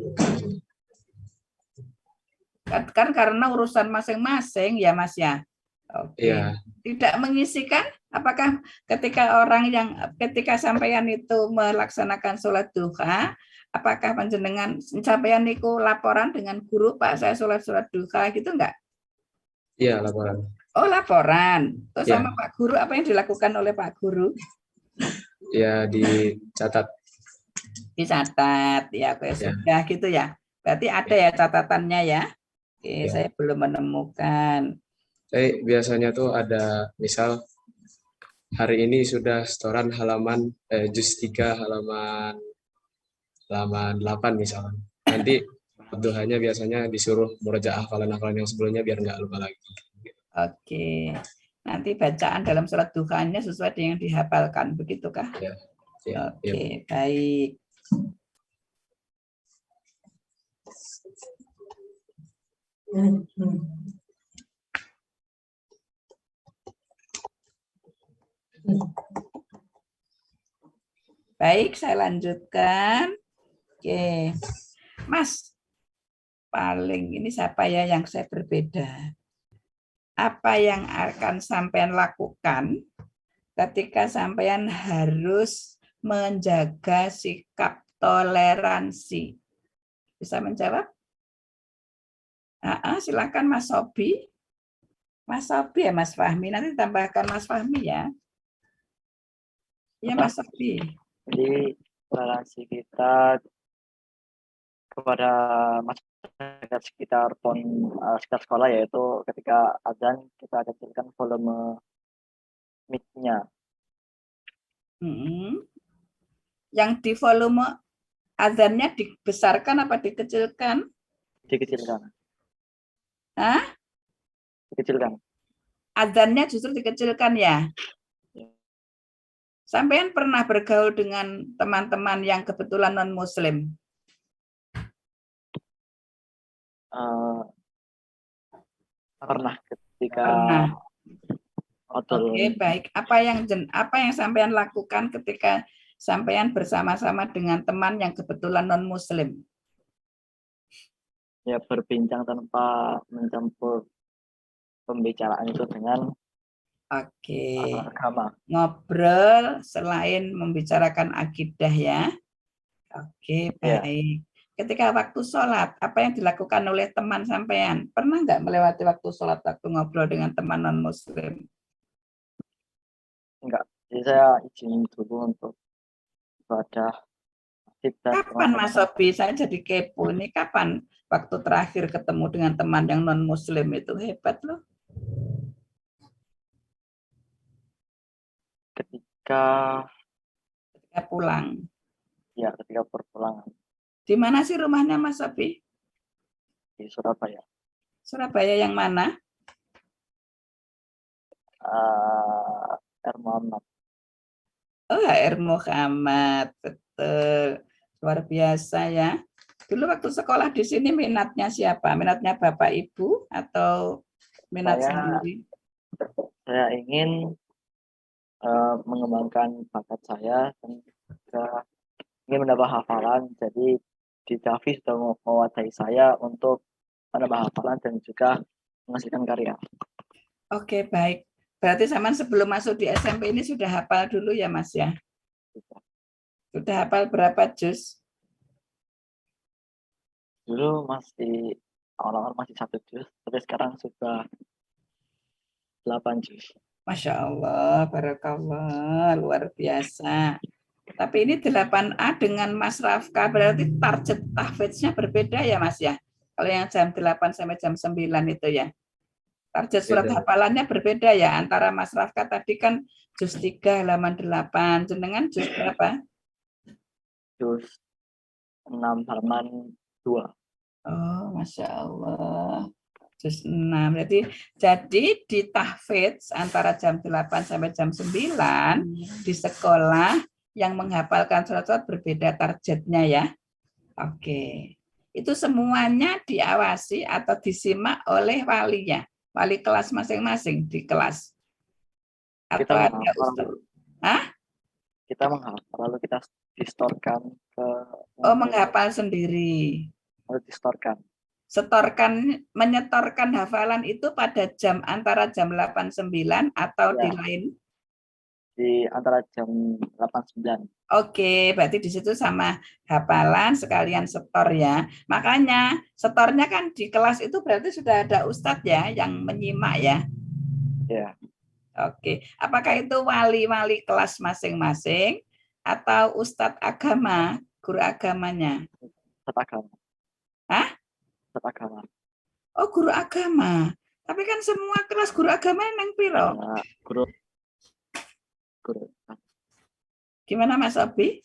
Kan karena urusan masing-masing ya Mas ya. Oke. ya Tidak mengisikan? Apakah ketika sampean itu melaksanakan sholat duha, apakah panjenengan sampean itu laporan dengan guru, Pak saya sholat duha gitu enggak? iya laporan. Oh laporan. Terus Ya. sama Pak Guru apa yang dilakukan oleh Pak Guru? Ya dicatat. Dicatat ya, oke Ya. sudah gitu ya. Berarti ada ya catatannya ya. Oke, Ya. saya belum menemukan. Tapi biasanya tuh ada misal hari ini sudah setoran halaman juz 3 halaman 8 misalnya. Nanti duhanya biasanya disuruh murojaah hafalan-hafalan yang sebelumnya biar nggak lupa lagi. Oke. Nanti bacaan dalam sholat duhanya sesuai dengan yang dihafalkan, begitukah? Ya. Ya. Oke, baik. Baik, saya lanjutkan. Oke. Mas, paling ini siapa ya yang saya berbeda? Apa yang akan sampean lakukan ketika sampean harus menjaga sikap toleransi? Bisa menjawab? Silakan Mas Sobi. Mas Sobi ya Mas Fahmi. Nanti tambahkan Mas Fahmi ya. Ya Mas Sobi. Jadi toleransi kita kepada masyarakat sekitar sekitar sekolah, yaitu ketika azan kita kecilkan volume mic-nya. Yang di volume azannya dibesarkan apa dikecilkan? Dikecilkan. Hah? Dikecilkan. Azannya justru dikecilkan ya? Sampean pernah bergaul dengan teman-teman yang kebetulan non-muslim? Pernah ketika Pernah. Oke, baik. Apa yang sampean lakukan ketika sampean bersama-sama dengan teman yang kebetulan non-muslim? Ya, berbincang tanpa mencampur pembicaraan itu dengan agama. Ngobrol selain membicarakan akidah ya. Oke, baik. Ketika waktu sholat, apa yang dilakukan oleh teman sampean? Pernah nggak melewati waktu sholat waktu ngobrol dengan teman non-muslim? Enggak. Jadi saya izin dulu untuk ibadah. Kapan Mas Sobi? Saya jadi kepo. Ini kapan waktu terakhir ketemu dengan teman yang non-muslim itu? Hebat loh. Ketika pulang. Ya, ketika perpulangan. Di mana sih rumahnya Mas Sobi? Di Surabaya. Surabaya yang mana? R. Muhammad. Oh, HR Muhammad, betul. Luar biasa ya. Dulu waktu sekolah di sini minatnya siapa? Minatnya Bapak Ibu atau minat sendiri? Saya ingin mengembangkan bakat saya dan juga ingin menambah hafalan. Jadi di Javi sudah mewadahi saya untuk menambah hafalan dan juga menghasilkan karya. Oke, baik. Berarti zaman sebelum masuk di SMP ini sudah hafal dulu ya Mas ya? Sudah hafal berapa juz? Dulu masih awal-awal masih 1 juz, tapi sekarang sudah 8 juz. Masya Allah, barakallah, luar biasa. Tapi ini 8A dengan Mas Rafka, berarti target tahfidznya berbeda ya Mas ya? Kalau yang jam 8 sampai jam 9 itu ya? Target surat hafalannya berbeda ya, antara Mas Rafka tadi kan juz 3 halaman 8, jenengan juz berapa? Juz 6 halaman 2. Oh, Masya Allah. Juz 6. Jadi di tahfidz antara jam 8 sampai jam 9 di sekolah yang menghafalkan surat-surat berbeda targetnya ya. Oke. Itu semuanya diawasi atau disimak oleh walinya, wali kelas masing-masing di kelas. Kita Atau ada menghafal, Ustaz? Hah? kita menghafal lalu kita distorkan ke Oh, menghafal sendiri. lalu distorkan. Setorkan, menyetorkan hafalan itu pada jam antara jam 8.9 atau di Ya. lain? Di antara jam 8-9. Oke, berarti di situ sama hafalan sekalian setor ya. Makanya setornya kan di kelas itu berarti sudah ada ustadz ya yang menyimak ya. Ya. Oke, apakah itu wali-wali kelas masing-masing atau ustadz agama, guru agamanya? Ustadz agama. Hah? Ustadz agama. Oh, guru agama. Tapi kan semua kelas guru agama yang piro? Ya, guru. Gimana Mas Obi?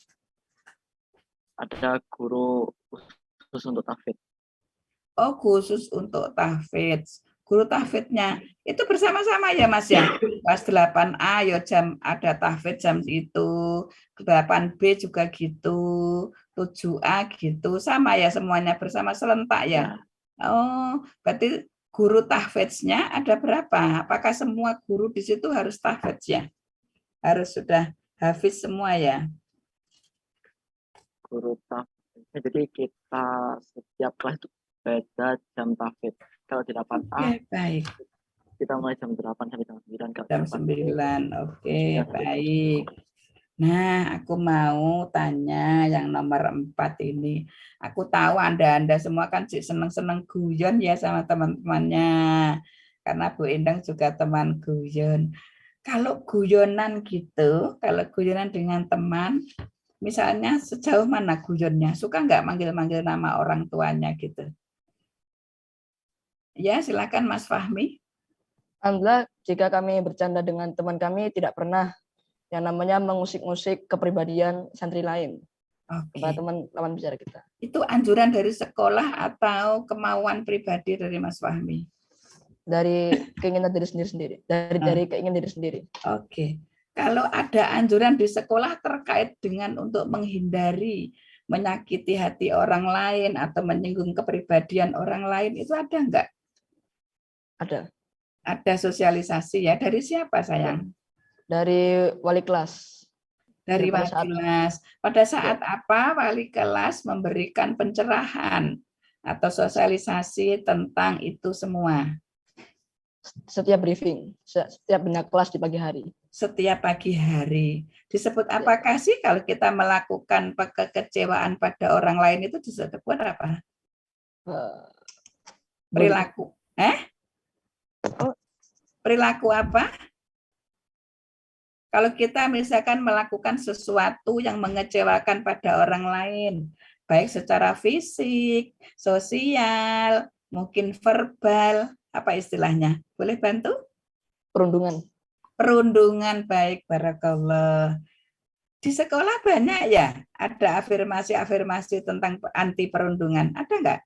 Ada guru khusus untuk tahfidz. Oh, khusus untuk tahfidz. Guru tahfidznya itu bersama-sama ya Mas ya? Kelas 8A ya jam ada tahfidz jam itu, 8B juga gitu, 7A gitu, sama ya semuanya bersama serentak ya? Oh, berarti guru tahfidznya ada berapa? Apakah semua guru di situ harus tahfidz ya? Harus sudah hafiz semua ya? Guru tahfidz. Jadi kita setiap kelas itu beda jam tahfidz. Kalau di 8A, Oke, baik. kita mulai jam 8 sampai jam 9. Jam 9, oke, baik. Nah, aku mau tanya yang nomor 4 ini. Aku tahu Anda semua kan seneng-seneng guyon ya sama teman-temannya. Karena Bu Endang juga teman guyon. Kalau guyonan gitu, kalau guyonan dengan teman, misalnya sejauh mana guyonnya? Suka nggak manggil-manggil nama orang tuanya gitu? Ya, silakan Mas Fahmi. Alhamdulillah, jika kami bercanda dengan teman kami tidak pernah yang namanya mengusik-ngusik kepribadian santri lain. Kepada teman lawan bicara kita. Itu anjuran dari sekolah atau kemauan pribadi dari Mas Fahmi? Dari keinginan diri sendiri. Dari keinginan diri sendiri. Oke. Kalau ada anjuran di sekolah terkait dengan untuk menghindari menyakiti hati orang lain atau menyinggung kepribadian orang lain, itu ada enggak? Ada. Ada sosialisasi ya. Dari siapa sayang? Dari wali kelas. Dari wali kelas. Pada saat apa wali kelas memberikan pencerahan atau sosialisasi tentang itu semua? Setiap briefing, setiap bina kelas di pagi hari. Setiap pagi hari. Disebut apakah sih kalau kita melakukan kekecewaan pada orang lain itu disebut apa? Perilaku. Perilaku apa? Kalau kita misalkan melakukan sesuatu yang mengecewakan pada orang lain, baik secara fisik, sosial, mungkin verbal, apa istilahnya? Boleh bantu? Perundungan. Perundungan, baik, barakallah. Di sekolah banyak ya, ada afirmasi-afirmasi tentang anti perundungan. Ada enggak?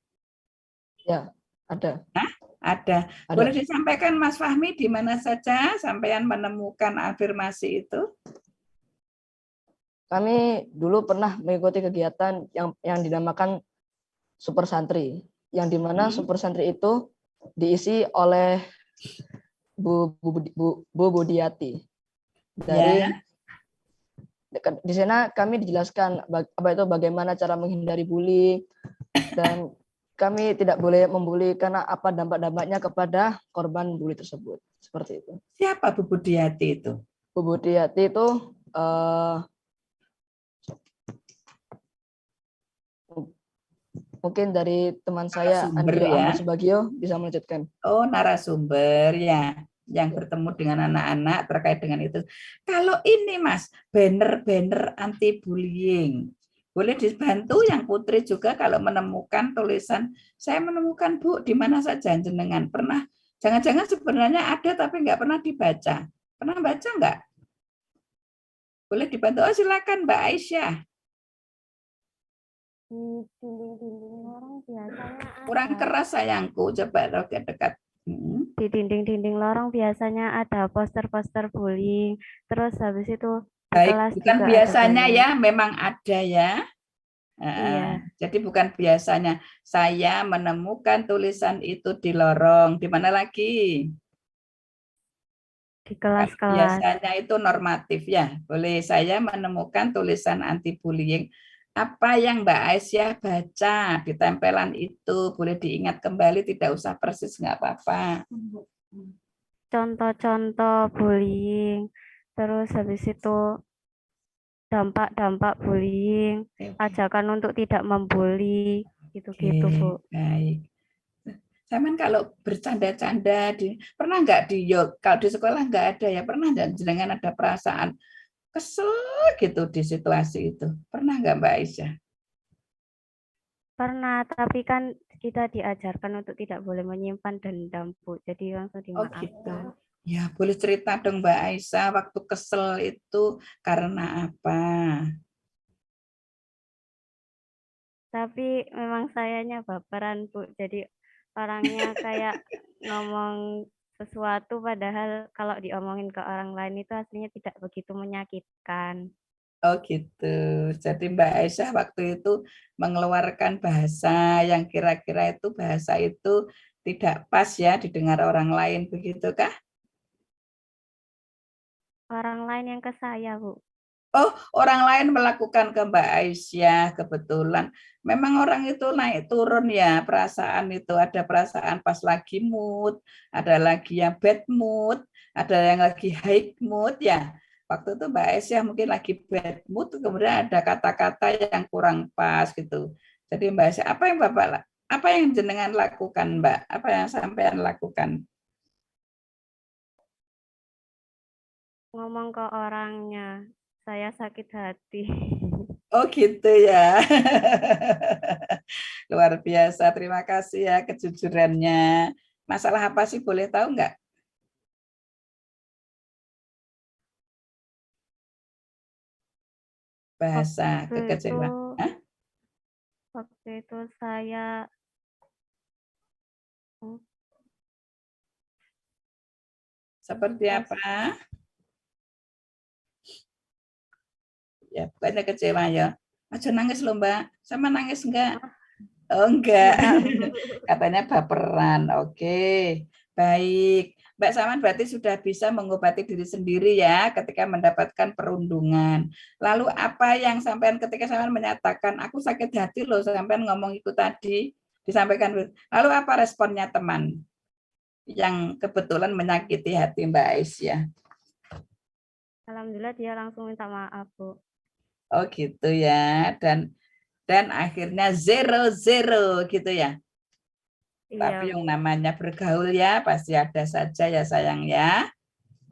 Ya, ada. Hah? Ada. Boleh disampaikan Mas Fahmi di mana saja sampean menemukan afirmasi itu? Kami dulu pernah mengikuti kegiatan yang dinamakan Super Santri, yang dimana Super Santri itu diisi oleh Bu Budiati. Dari di sana kami dijelaskan bagaimana cara menghindari bully, dan kami tidak boleh membuli karena apa dampak-dampaknya kepada korban bully tersebut. Seperti itu. Siapa Bu Budiati itu? Bu Budiati itu mungkin dari teman saya Andri Ahmad Subagio bisa melanjutkan. Oh, narasumber ya, yang bertemu dengan anak-anak terkait dengan itu. Kalau ini Mas, banner-banner anti bullying. Boleh dibantu yang Putri juga kalau menemukan tulisan, saya menemukan Bu di mana saja jenengan pernah, jangan-jangan sebenarnya ada tapi nggak pernah dibaca. Pernah baca nggak? Boleh dibantu. Oh, silakan Mbak Aisyah. Di dinding-dinding lorong biasanya kurang keras sayangku, coba dekat-dekat. Di dinding-dinding lorong biasanya ada poster-poster bullying, terus habis itu baik, bukan biasanya ya, memang ada ya. Iya. Jadi bukan biasanya. Saya menemukan tulisan itu di lorong. Di mana lagi? di kelas-kelas. Biasanya itu normatif ya. Boleh saya menemukan tulisan anti bullying. Apa yang Mbak Aisyah baca di tempelan itu boleh diingat kembali, tidak usah persis, nggak apa-apa. Contoh-contoh bullying, terus habis itu dampak-dampak bullying, ajakan untuk tidak membuli, gitu-gitu, Bu. Baik. Saman kalau bercanda-canda pernah nggak kalau di sekolah nggak ada ya, pernah nggak jenengan ada perasaan kesel gitu di situasi itu? Pernah nggak Mbak Aisyah? Pernah, tapi kan kita diajarkan untuk tidak boleh menyimpan dendam, Bu. Jadi langsung dimaafkan. Gitu. Ya, boleh cerita dong Mbak Aisyah, waktu kesel itu karena apa? Tapi memang sayanya baperan, Bu. Jadi orangnya kayak ngomong sesuatu padahal kalau diomongin ke orang lain itu aslinya tidak begitu menyakitkan. Oh gitu. Jadi Mbak Aisyah waktu itu mengeluarkan bahasa yang kira-kira itu bahasa itu tidak pas ya didengar orang lain, begitukah? Orang lain yang ke saya, Bu. Oh, orang lain melakukan ke Mbak Aisyah kebetulan. Memang orang itu naik turun ya perasaan itu. Ada perasaan pas lagi mood, ada lagi yang bad mood, ada yang lagi high mood ya. Waktu itu Mbak Aisyah mungkin lagi bad mood, kemudian ada kata-kata yang kurang pas gitu. Jadi Mbak Aisyah, apa yang jenengan lakukan Mbak? Apa yang sampean lakukan? Ngomong ke orangnya, saya sakit hati. Oh gitu ya. Luar biasa, terima kasih ya kejujurannya. Masalah apa sih, boleh tahu nggak? Bahasa kekecewaan. Waktu itu saya seperti apa? Ya, bukannya kecewa ya. Aja nangis loh Mbak. Sama nangis enggak? Oh enggak. Katanya baperan. Oke. Baik. Mbak Saman berarti sudah bisa mengobati diri sendiri ya ketika mendapatkan perundungan. Lalu apa yang sampean ketika sampean menyatakan aku sakit hati loh, sampean ngomong itu tadi disampaikan. Lalu apa responnya teman yang kebetulan menyakiti hati Mbak Aisyah? Alhamdulillah dia langsung minta maaf, Bu. Oh gitu ya. Dan akhirnya 0-0 gitu ya. Iya, tapi yang namanya bergaul ya pasti ada saja ya sayang ya.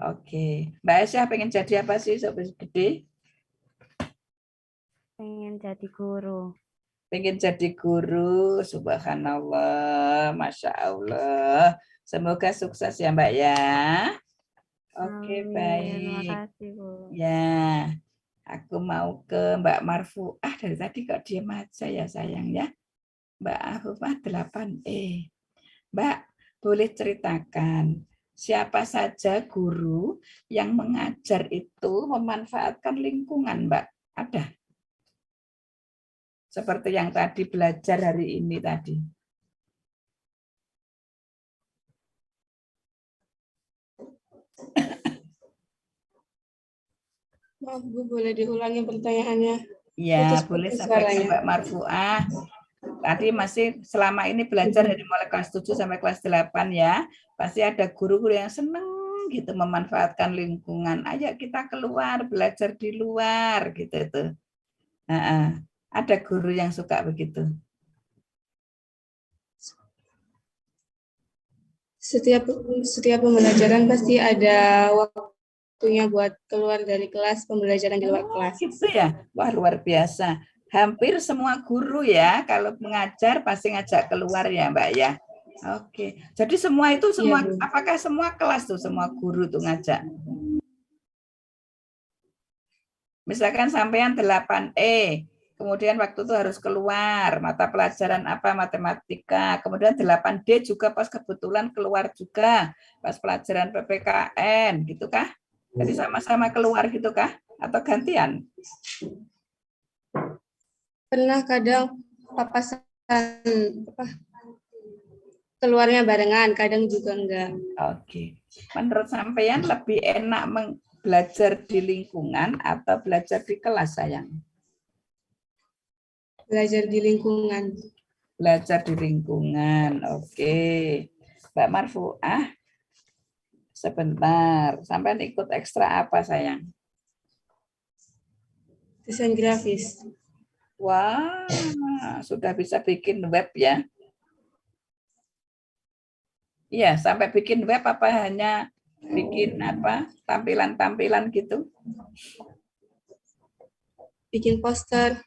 Oke, Mbak Aisyah pengen jadi apa sih sampai gede? Pengen jadi guru. Pengen jadi guru, subhanallah, masya Allah. Semoga sukses ya Mbak ya. Oke, baik. Terima kasih, Bu. Ya, aku mau ke Mbak Marfuah. Dari tadi kok diam aja ya sayang ya. Mbak Marfuah 8E. Mbak, boleh ceritakan siapa saja guru yang mengajar itu memanfaatkan lingkungan, Mbak? Ada? Seperti yang tadi belajar hari ini tadi. Maaf Bu, boleh diulangi pertanyaannya? Ya, boleh sampaikan Mbak Marfuah. Tadi masih selama ini belajar dari mulai kelas 7 sampai kelas 8 ya. Pasti ada guru-guru yang senang gitu memanfaatkan lingkungan. Ayo kita keluar, belajar di luar gitu tuh. Ada guru yang suka begitu. Setiap pembelajaran pasti ada waktunya buat keluar dari kelas, pembelajaran di luar kelas. Gitu ya. Wah, luar biasa. Hampir semua guru ya kalau mengajar pasti ngajak keluar ya, Mbak ya. Oke. Jadi semua itu semua ya, apakah semua kelas tuh semua guru tuh ngajak? Misalkan sampean 8E, kemudian waktu itu harus keluar, mata pelajaran apa, matematika, kemudian 8D juga pas kebetulan keluar juga, pas pelajaran PPKN, gitu kah? Jadi sama-sama keluar gitu kah? Atau gantian? Pernah kadang papasan keluarnya barengan, kadang juga enggak. Oke. Menurut sampean lebih enak belajar di lingkungan atau belajar di kelas, sayang? Belajar di lingkungan. Belajar di lingkungan. Oke. Mbak Marfuah, sebentar. Sampean ikut ekstra apa, sayang? Desain grafis. Wah, sudah bisa bikin web ya? Iya, sampai bikin web apa hanya bikin apa tampilan-tampilan gitu? Bikin poster,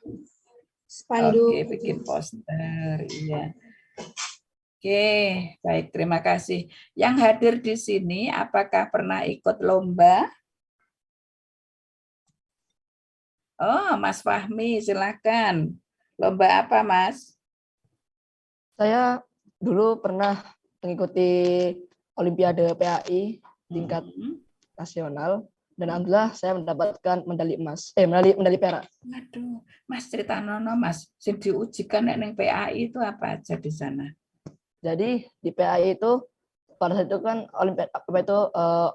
spanduk. Oke, bikin poster, iya. Oke, baik, terima kasih. Yang hadir di sini, apakah pernah ikut lomba? Oh, Mas Fahmi, silakan. Lomba apa, Mas? Saya dulu pernah mengikuti Olimpiade PAI tingkat nasional dan alhamdulillah saya mendapatkan medali emas, medali perak. Waduh, Mas cerita nono, Mas. Sing diujikan nek PAI itu apa aja di sana? Jadi di PAI itu pada saat itu kan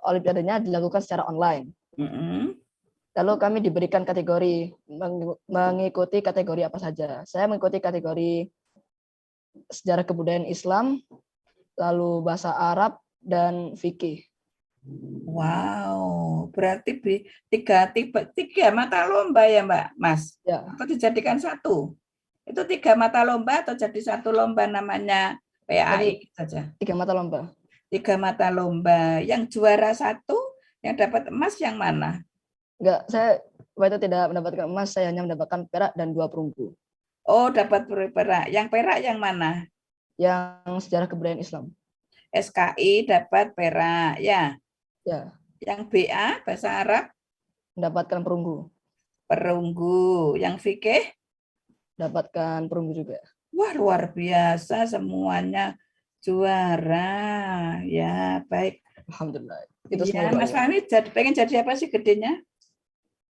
olimpiadanya dilakukan secara online. Lalu kami diberikan kategori mengikuti kategori apa saja. Saya mengikuti kategori sejarah kebudayaan Islam, lalu bahasa Arab dan fikih. Wow, berarti tiga mata lomba ya, Mbak, Mas? Ya. Atau dijadikan satu? Itu 3 mata lomba atau jadi satu lomba namanya PAI saja? 3 mata lomba. 3 mata lomba. Yang juara 1, yang dapat emas yang mana? Enggak, saya waktu itu tidak mendapatkan emas, saya hanya mendapatkan perak dan 2 perunggu. Oh, dapat perak. Yang perak yang mana? Yang sejarah kebudayaan Islam. SKI dapat perak, ya? Ya. Yang BA, bahasa Arab? Mendapatkan perunggu. Perunggu. Yang fikih? Dapatkan perunggu juga. Wah, luar biasa semuanya juara. Ya, baik. Alhamdulillah. Itu ya, Mas Fahmi pengen jadi apa sih gedenya?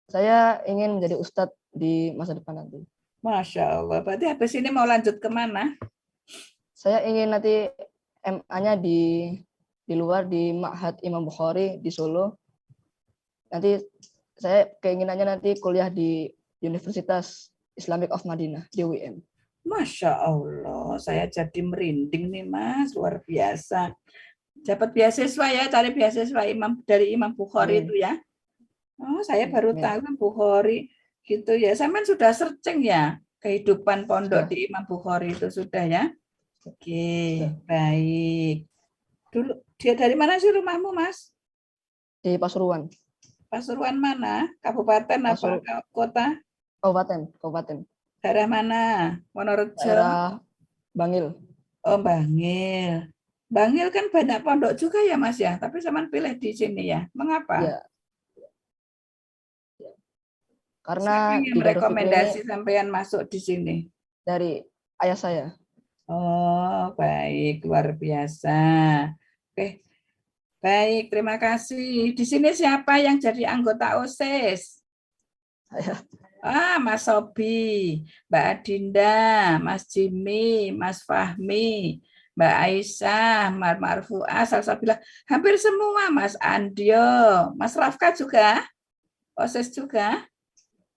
Saya ingin menjadi ustadz di masa depan nanti. Masya Allah. Berarti habis ini mau lanjut kemana? Saya ingin nanti MA-nya di luar di Ma'had Imam Bukhari di Solo. Nanti saya keinginannya nanti kuliah di Universitas Islamic of Madinah di UIM. Masya Allah, saya jadi merinding nih, Mas, luar biasa. Dapat beasiswa ya, cari beasiswa dari Imam Bukhari itu ya. Oh, saya baru tahu Bukhari gitu ya. Sampean sudah searching ya kehidupan pondok di Imam Bukhari itu sudah ya. Oke, baik. Dulu dia dari mana sih rumahmu, Mas? Di Pasuruan. Pasuruan mana? Kabupaten apa kota? Kabupaten. Daerah mana? Wonorejo. Daerah Bangil. Oh, Bangil. Bangil kan banyak pondok juga ya, Mas ya. Tapi sampean pilih di sini ya. Mengapa? Ya. Karena siapa yang merekomendasi sampean masuk di sini? Dari ayah saya. Oh, baik, luar biasa. Oke. Baik, terima kasih. Di sini siapa yang jadi anggota OSIS? Saya. Mas Sobi, Mbak Adinda, Mas Jimmy, Mas Fahmi, Mbak Aisyah, Mas Marfuah, Salsabila, hampir semua, Mas Andio, Mas Rafka juga, OSIS juga.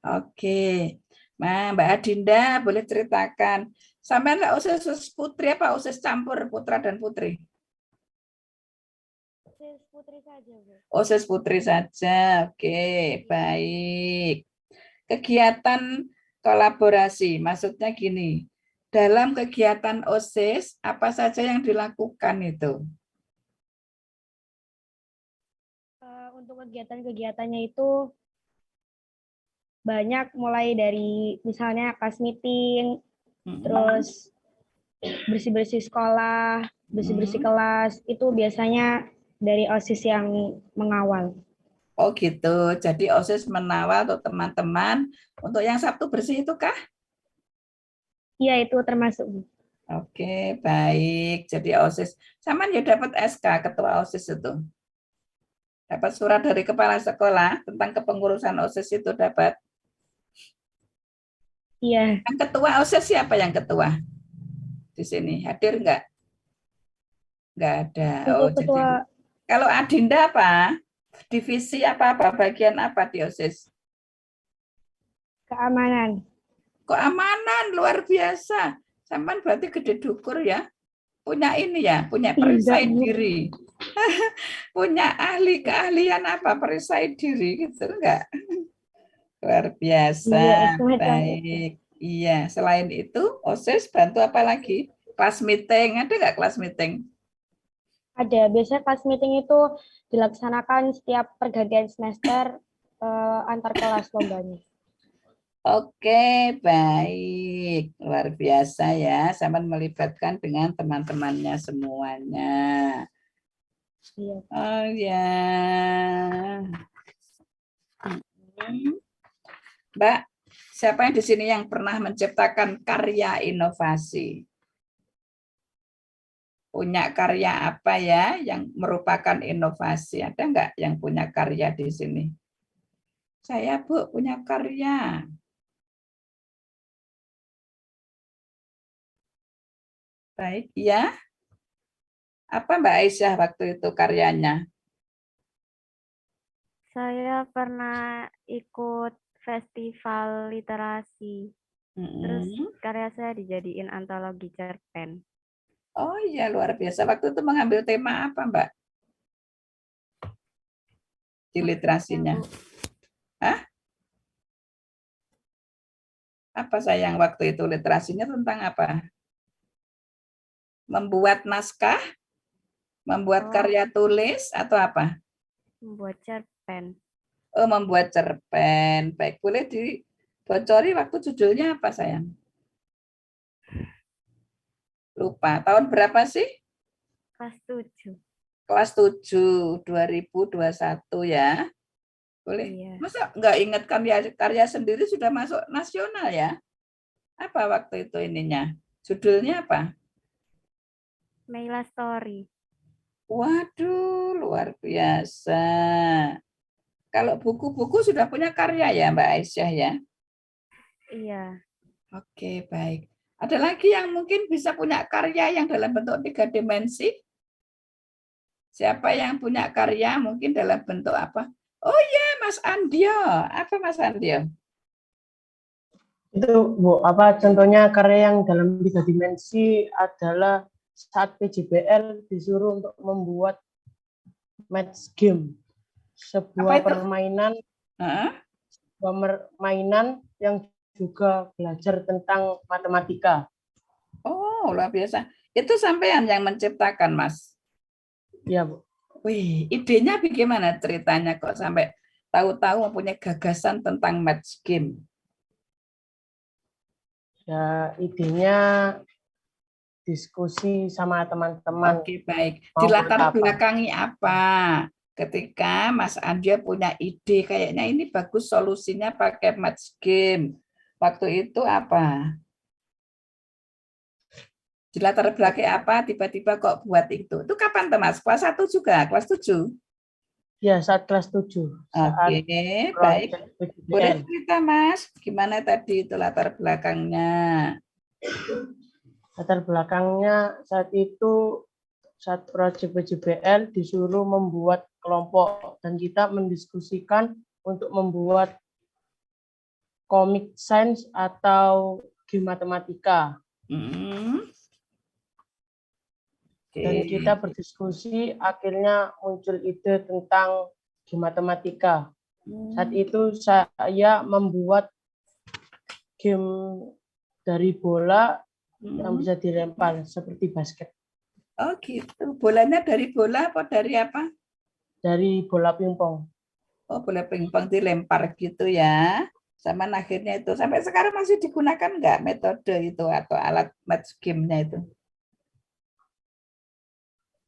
Oke, nah, Mbak Adinda boleh ceritakan, sampai OSIS putri apa OSIS campur putra dan putri? OSIS putri saja, Bu. OSIS putri saja, oke, baik. Kegiatan kolaborasi, maksudnya gini, dalam kegiatan OSIS apa saja yang dilakukan itu? Untuk kegiatan-kegiatannya itu banyak, mulai dari misalnya class meeting, terus bersih-bersih sekolah, bersih-bersih kelas, itu biasanya dari OSIS yang mengawal. Oh gitu, jadi OSIS menawar untuk teman-teman. Untuk yang Sabtu bersih itu kah? Iya, itu termasuk. Oke, baik. Jadi OSIS, Saman ya dapat SK, ketua OSIS itu. Dapat surat dari kepala sekolah tentang kepengurusan OSIS itu dapat. Iya. Yang ketua OSIS siapa yang ketua? Di sini, hadir enggak? Nggak ada. Untuk Oh, jadi ketua kalau Adinda apa? Divisi apa-apa? Bagian apa di OSIS? Keamanan. Keamanan, luar biasa. Sampai berarti gede dukur ya. Punya ini ya, punya Tidak, perisai Bu. diri. Punya keahlian apa? Perisai diri gitu enggak? Luar biasa. Iya, semacam itu. Baik. Iya, selain itu OSIS bantu apa lagi? Kelas meeting, ada nggak kelas meeting? Ada, biasanya kelas meeting itu dilaksanakan setiap pergantian semester antar kelas lombanya. Oke, baik. Luar biasa ya, sama melibatkan dengan teman-temannya semuanya. Iya. Oh ya. Mbak, siapa yang di sini yang pernah menciptakan karya inovasi? Punya karya apa ya yang merupakan inovasi? Ada nggak yang punya karya di sini? Saya, Bu, punya karya. Baik, ya. Apa Mbak Aisyah waktu itu karyanya? Saya pernah ikut festival literasi. Terus karya saya dijadiin antologi cerpen. Oh iya, luar biasa. Waktu itu mengambil tema apa, Mbak? Di literasinya. Hah? Apa sayang waktu itu literasinya tentang apa? Membuat naskah? Membuat karya tulis atau apa? Membuat cerpen. Oh, membuat cerpen. Baik, boleh dibocori waktu judulnya apa sayang? Lupa. Tahun berapa sih? Kelas 7. Kelas 7, 2021 ya. Boleh. Iya. Masa nggak ingat karya sendiri sudah masuk nasional ya? Apa waktu itu ininya? Judulnya apa? Meila Story. Waduh, luar biasa. Kalau buku-buku sudah punya karya ya Mbak Aisyah ya? Iya. Oke, baik. Ada lagi yang mungkin bisa punya karya yang dalam bentuk 3 dimensi? Siapa yang punya karya mungkin dalam bentuk apa? Oh ya, Mas Andio. Apa Mas Andio? Itu Bu, apa contohnya karya yang dalam 3 dimensi adalah saat PJBL disuruh untuk membuat match game, sebuah permainan, yang juga belajar tentang matematika. Oh, luar biasa. Itu sampean yang menciptakan, Mas? Iya, Bu. Wih, idenya bagaimana ceritanya kok sampai tahu-tahu mempunyai gagasan tentang match game? Ya, idenya diskusi sama teman-teman. Oke, baik. Dilatar belakangi apa? Ketika Mas Andia punya ide, kayaknya ini bagus solusinya pakai match game. Waktu itu apa? Dilatar belakangi apa? Tiba-tiba kok buat itu? Itu kapan, Mas? Kelas 1 juga? Kelas 7? Ya, saat kelas 7. Oke, baik. Boleh cerita, Mas? Gimana tadi itu latar belakangnya? Latar belakangnya saat itu, saat proyek PJBL disuruh membuat kelompok dan kita mendiskusikan untuk membuat komik sains atau game matematika. Dan kita berdiskusi, akhirnya muncul ide tentang game matematika. Saat itu saya membuat game dari bola yang bisa dilempar seperti basket. Oh gitu. Bolanya dari bola apa dari apa? Dari bola pingpong. Oh, bola pingpong dilempar gitu ya. Sama akhirnya itu. Sampai sekarang masih digunakan nggak metode itu atau alat match game-nya itu?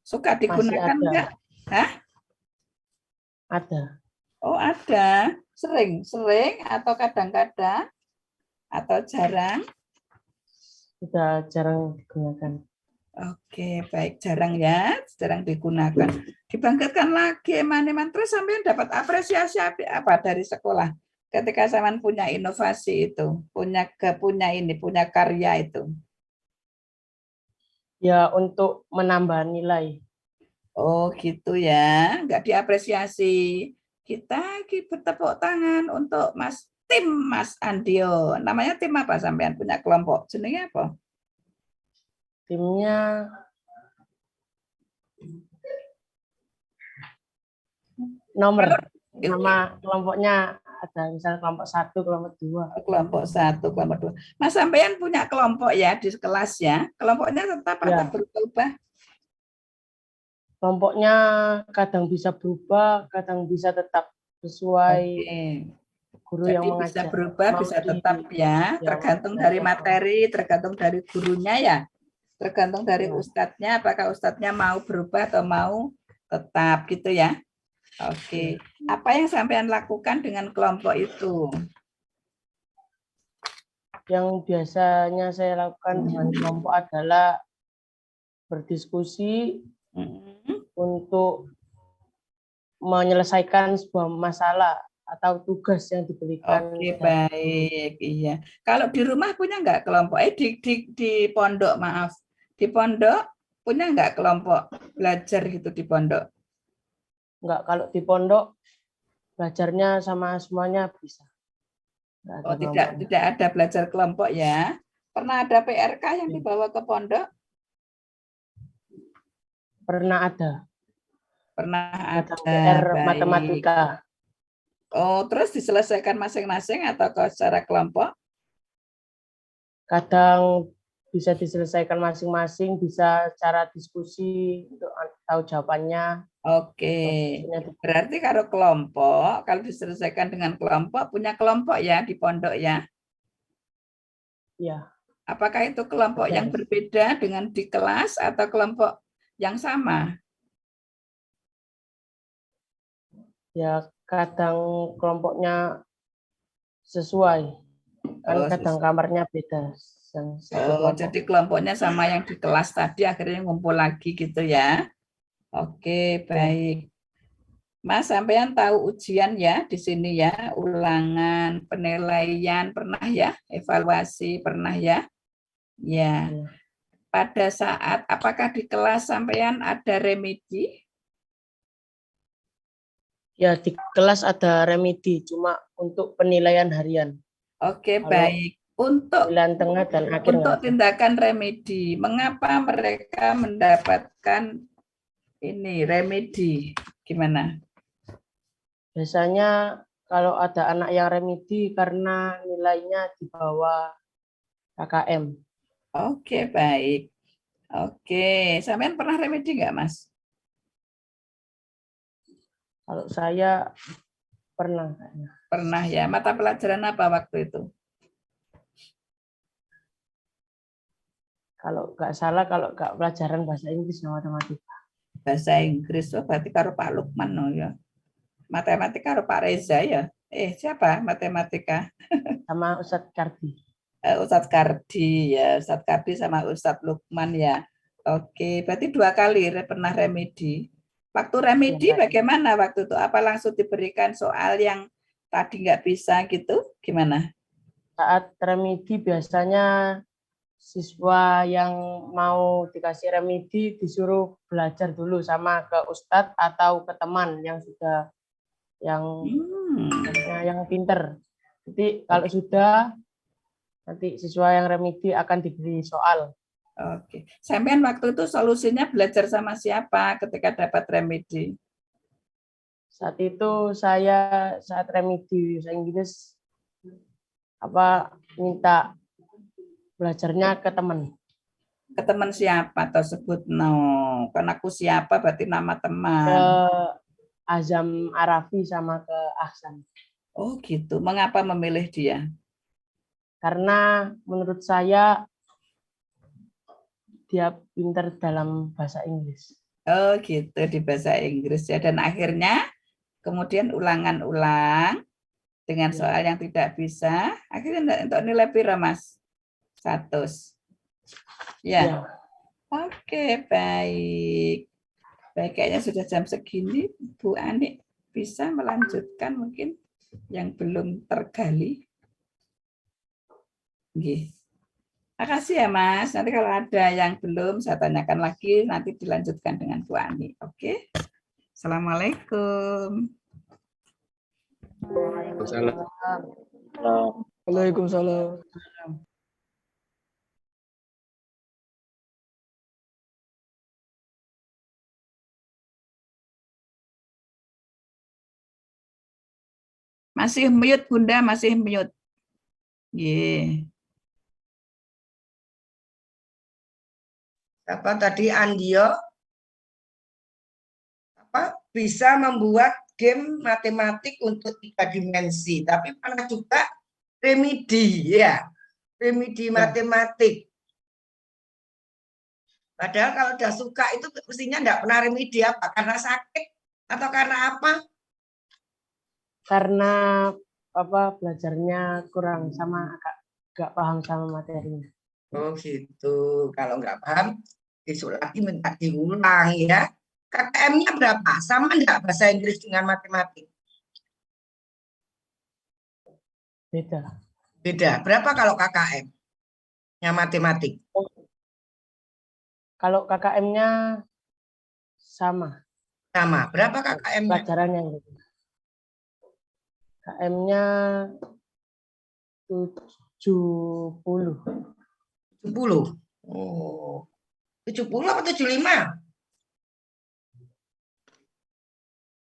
Suka digunakan nggak? Hah? Ada. Oh ada. Sering atau kadang-kadang? Atau jarang? Sudah jarang digunakan. Oke, baik. Jarang ya, jarang digunakan. Dibangkitkan lagi, Eman. Terus sampai dapat apresiasi apa dari sekolah? Ketika sampean punya inovasi itu, punya karya itu. Ya, untuk menambah nilai. Oh gitu ya, nggak diapresiasi. Kita bertepuk tangan untuk tim Mas Andio. Namanya tim apa sampean punya kelompok? Jenenge apa? Timnya nomor. Nama kelompoknya ada misalnya kelompok 1, kelompok 2. Kelompok 1, kelompok 2. Mas sampean punya kelompok ya di kelas ya? Kelompoknya tetap atau berubah? Kelompoknya kadang bisa berubah, kadang bisa tetap sesuai guru Jadi yang mengajar. bisa berubah, bisa tetap ya, tergantung dari materi, tergantung dari gurunya ya, tergantung dari ustadznya, apakah ustadznya mau berubah atau mau tetap gitu ya. Oke, apa yang sampean lakukan dengan kelompok itu? Yang biasanya saya lakukan dengan kelompok adalah berdiskusi untuk menyelesaikan sebuah masalah atau tugas yang diberikan. Oke, baik, iya. Kalau di rumah punya nggak kelompok? Di pondok, maaf. Di pondok punya nggak kelompok belajar gitu di pondok? Enggak, kalau di pondok belajarnya sama semuanya bisa. Oh, tidak ada belajar kelompok ya. Pernah ada PRK yang dibawa ke pondok? Pernah ada. Pernah ada. PR matematika. Oh, terus diselesaikan masing-masing atau secara kelompok? Kadang bisa diselesaikan masing-masing, bisa cara diskusi untuk tahu jawabannya. Oke, berarti kalau kelompok, kalau diselesaikan dengan kelompok, punya kelompok ya di pondok ya? Iya. Apakah itu kelompok yang berbeda dengan di kelas atau kelompok yang sama? Ya, kadang kelompoknya sesuai. Kan kadang kamarnya beda. Jadi kelompoknya sama yang di kelas tadi, akhirnya ngumpul lagi gitu ya? Oke, baik. Mas, sampean tahu ujian ya di sini ya, ulangan, penilaian pernah ya, evaluasi pernah ya? Ya. Pada saat apakah di kelas sampean ada remedi? Ya, di kelas ada remedi, cuma untuk penilaian harian. Oke, baik. Untuk penilaian tengah dan akhir untuk tindakan remedi, mengapa mereka mendapatkan ini remedi? Gimana? Biasanya kalau ada anak yang remedi karena nilainya di bawah KKM. Oke, baik. Oke, sampean pernah remedi nggak, Mas? Kalau saya pernah. Pernah ya. Mata pelajaran apa waktu itu? Kalau nggak salah, kalau nggak pelajaran bahasa Inggris dan matematika. Bahasa Inggris, oh berarti karo Pak Lukman no, ya. Matematika karo Pak Reza ya. Siapa matematika? Sama Ustadz Kardi. Ustadz Kardi ya, Ustadz Kardi sama Ustadz Lukman ya. Oke, berarti 2 kali pernah remedi. Waktu remedi bagaimana waktu itu? Apa langsung diberikan soal yang tadi nggak bisa gitu? Gimana? Saat remedi biasanya siswa yang mau dikasih remedi disuruh belajar dulu sama ke Ustadz atau ke teman yang sudah yang pinter. Jadi kalau sudah nanti siswa yang remedi akan diberi soal. Oke. Sampean waktu itu solusinya belajar sama siapa ketika dapat remedi? Saat itu saya saat remedi bahasa Inggris minta belajarnya ke teman. Ke teman siapa tersebut? No, kan aku siapa berarti nama teman. Ke Azam Arafi sama ke Ahsan. Oh gitu. Mengapa memilih dia? Karena menurut saya dia pintar dalam bahasa Inggris. Oh gitu, di bahasa Inggris ya. Dan akhirnya kemudian ulangan-ulang dengan soal yang tidak bisa. Akhirnya untuk nilai piro, Mas? 100. Ya. Oke, baik. Baik, kayaknya sudah jam segini. Bu Ani bisa melanjutkan mungkin yang belum tergali. Nggih. Makasih ya Mas. Nanti kalau ada yang belum saya tanyakan lagi, nanti dilanjutkan dengan Bu Ani. Oke. Assalamualaikum. Waalaikumsalam. Masih mute Bunda, masih mute. Yeah. Apa tadi Andio? Apa bisa membuat game matematik untuk 3 dimensi, tapi pernah juga remedi ya, remedi matematik. Padahal kalau udah suka itu mestinya enggak pernah remedi, apa? Karena sakit atau karena apa? Karena apa belajarnya kurang sama agak paham sama materinya. Oh gitu. Kalau nggak paham, besok lagi minta diulang ya. KKM-nya berapa? Sama enggak bahasa Inggris dengan matematik? Beda. Beda. Berapa kalau KKM-nya matematik? Kalau KKM-nya sama. Sama. Berapa KKM-nya? Pelajarannya gitu. KM-nya 70. 70. Oh. 70 apa 75?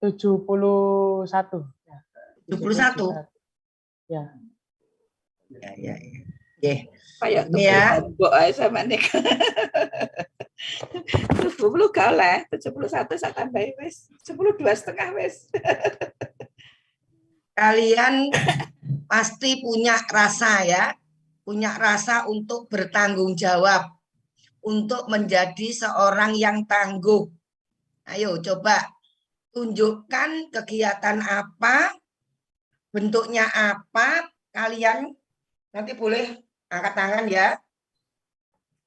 71. 71. Ya. Ya. Kayak Ini ya. Sama nih. 70 kau lah, 71 saya tambahin wes. 72,5 wes. Kalian pasti punya rasa ya. Punya rasa untuk bertanggung jawab. Untuk menjadi seorang yang tangguh. Ayo coba tunjukkan kegiatan apa, bentuknya apa, kalian nanti boleh angkat tangan ya,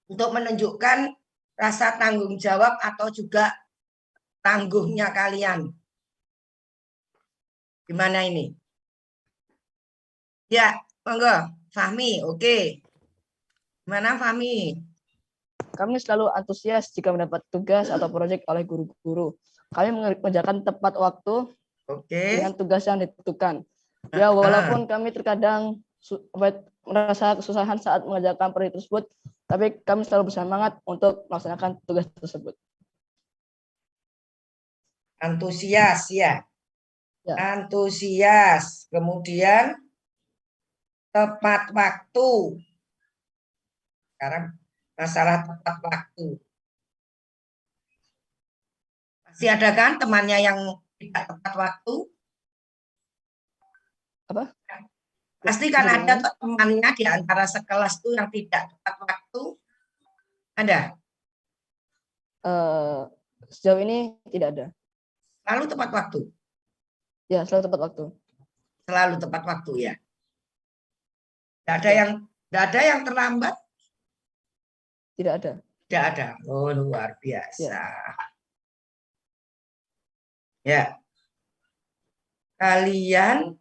untuk menunjukkan rasa tanggung jawab atau juga tangguhnya kalian. Gimana ini? Ya, monggo, Fahmi, oke. Gimana Fahmi? Kami selalu antusias jika mendapat tugas atau proyek oleh guru-guru. Kami mengerjakan tepat waktu dengan tugas yang ditentukan. Ya, walaupun kami terkadang merasa kesusahan saat mengerjakan proyek tersebut, tapi kami selalu bersemangat untuk melaksanakan tugas tersebut. Antusias ya. Antusias. Kemudian tepat waktu. Sekarang masalah tepat waktu. Masih ada kan temannya yang tidak tepat waktu? Apa? Pasti kan ada temannya di antara sekelas itu yang tidak tepat waktu. Ada? Sejauh ini tidak ada. Selalu tepat waktu? Ya, selalu tepat waktu. Selalu tepat waktu ya. Tidak ada yang terlambat? Tidak ada. Tidak ada. Oh, luar biasa. Ya. Kalian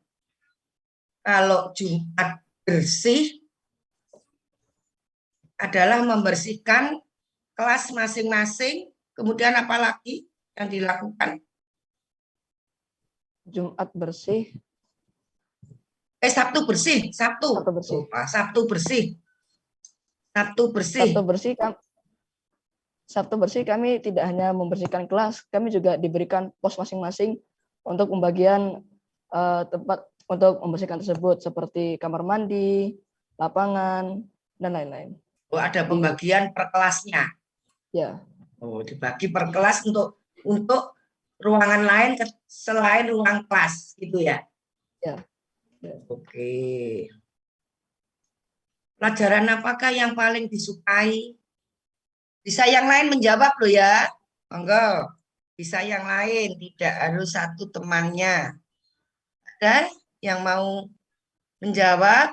kalau Jumat bersih adalah membersihkan kelas masing-masing, kemudian apa lagi yang dilakukan? Jumat bersih. Sabtu bersih, Sabtu. Sabtu bersih. Sabtu bersih. Sabtu bersih. Sabtu bersih. Sabtu bersih kami tidak hanya membersihkan kelas, kami juga diberikan pos masing-masing untuk pembagian tempat untuk membersihkan tersebut seperti kamar mandi, lapangan, dan lain-lain. Oh, ada pembagian per kelasnya. Ya. Oh, dibagi per kelas untuk ruangan lain selain ruang kelas, gitu ya? Ya. Oke. Pelajaran apakah yang paling disukai? Bisa yang lain menjawab loh ya. Monggo. Bisa yang lain, tidak harus satu temannya. Ada yang mau menjawab?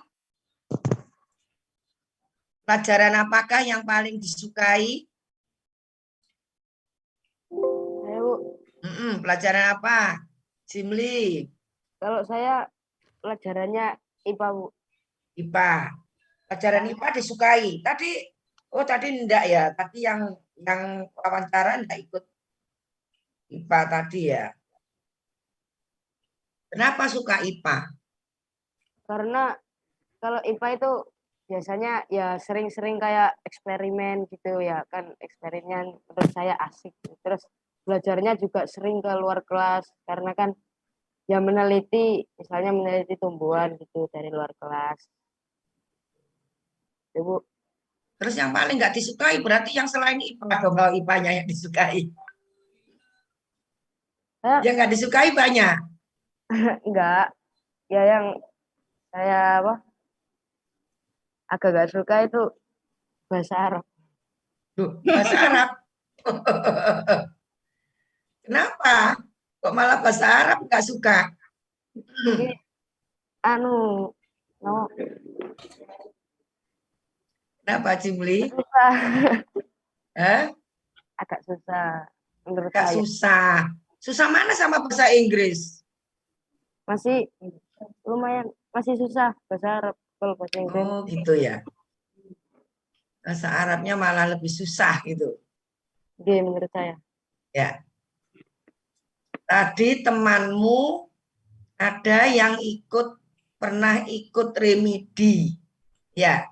Pelajaran apakah yang paling disukai? Ayo. Pelajaran apa? Jimli. Kalau saya pelajarannya IPA, Bu. IPA. Pelajaran IPA disukai. Tadi enggak ya. Tadi yang wawancara enggak ikut IPA tadi ya. Kenapa suka IPA? Karena kalau IPA itu biasanya ya sering-sering kayak eksperimen gitu ya kan, eksperimen menurut saya asik. Terus belajarnya juga sering ke luar kelas karena kan ya meneliti, misalnya meneliti tumbuhan gitu dari luar kelas. Ibu. Terus yang paling nggak disukai berarti yang selain IPA dong, kalau IPA-nya yang disukai. Yang nggak disukai banyak. Enggak, ya yang saya agak gak suka itu bahasa Arab. Duh, bahasa Arab. Kenapa? Kok malah bahasa Arab nggak suka? Kenapa, Cimli? Susah. Agak susah menurut Agak saya. susah. Susah mana sama bahasa Inggris? Masih lumayan, masih susah bahasa Arab kalau bahasa Inggris. Oh, gitu ya. Bahasa Arabnya malah lebih susah gitu. Iya, menurut saya. Ya. Tadi temanmu ada yang pernah ikut remedi. Ya.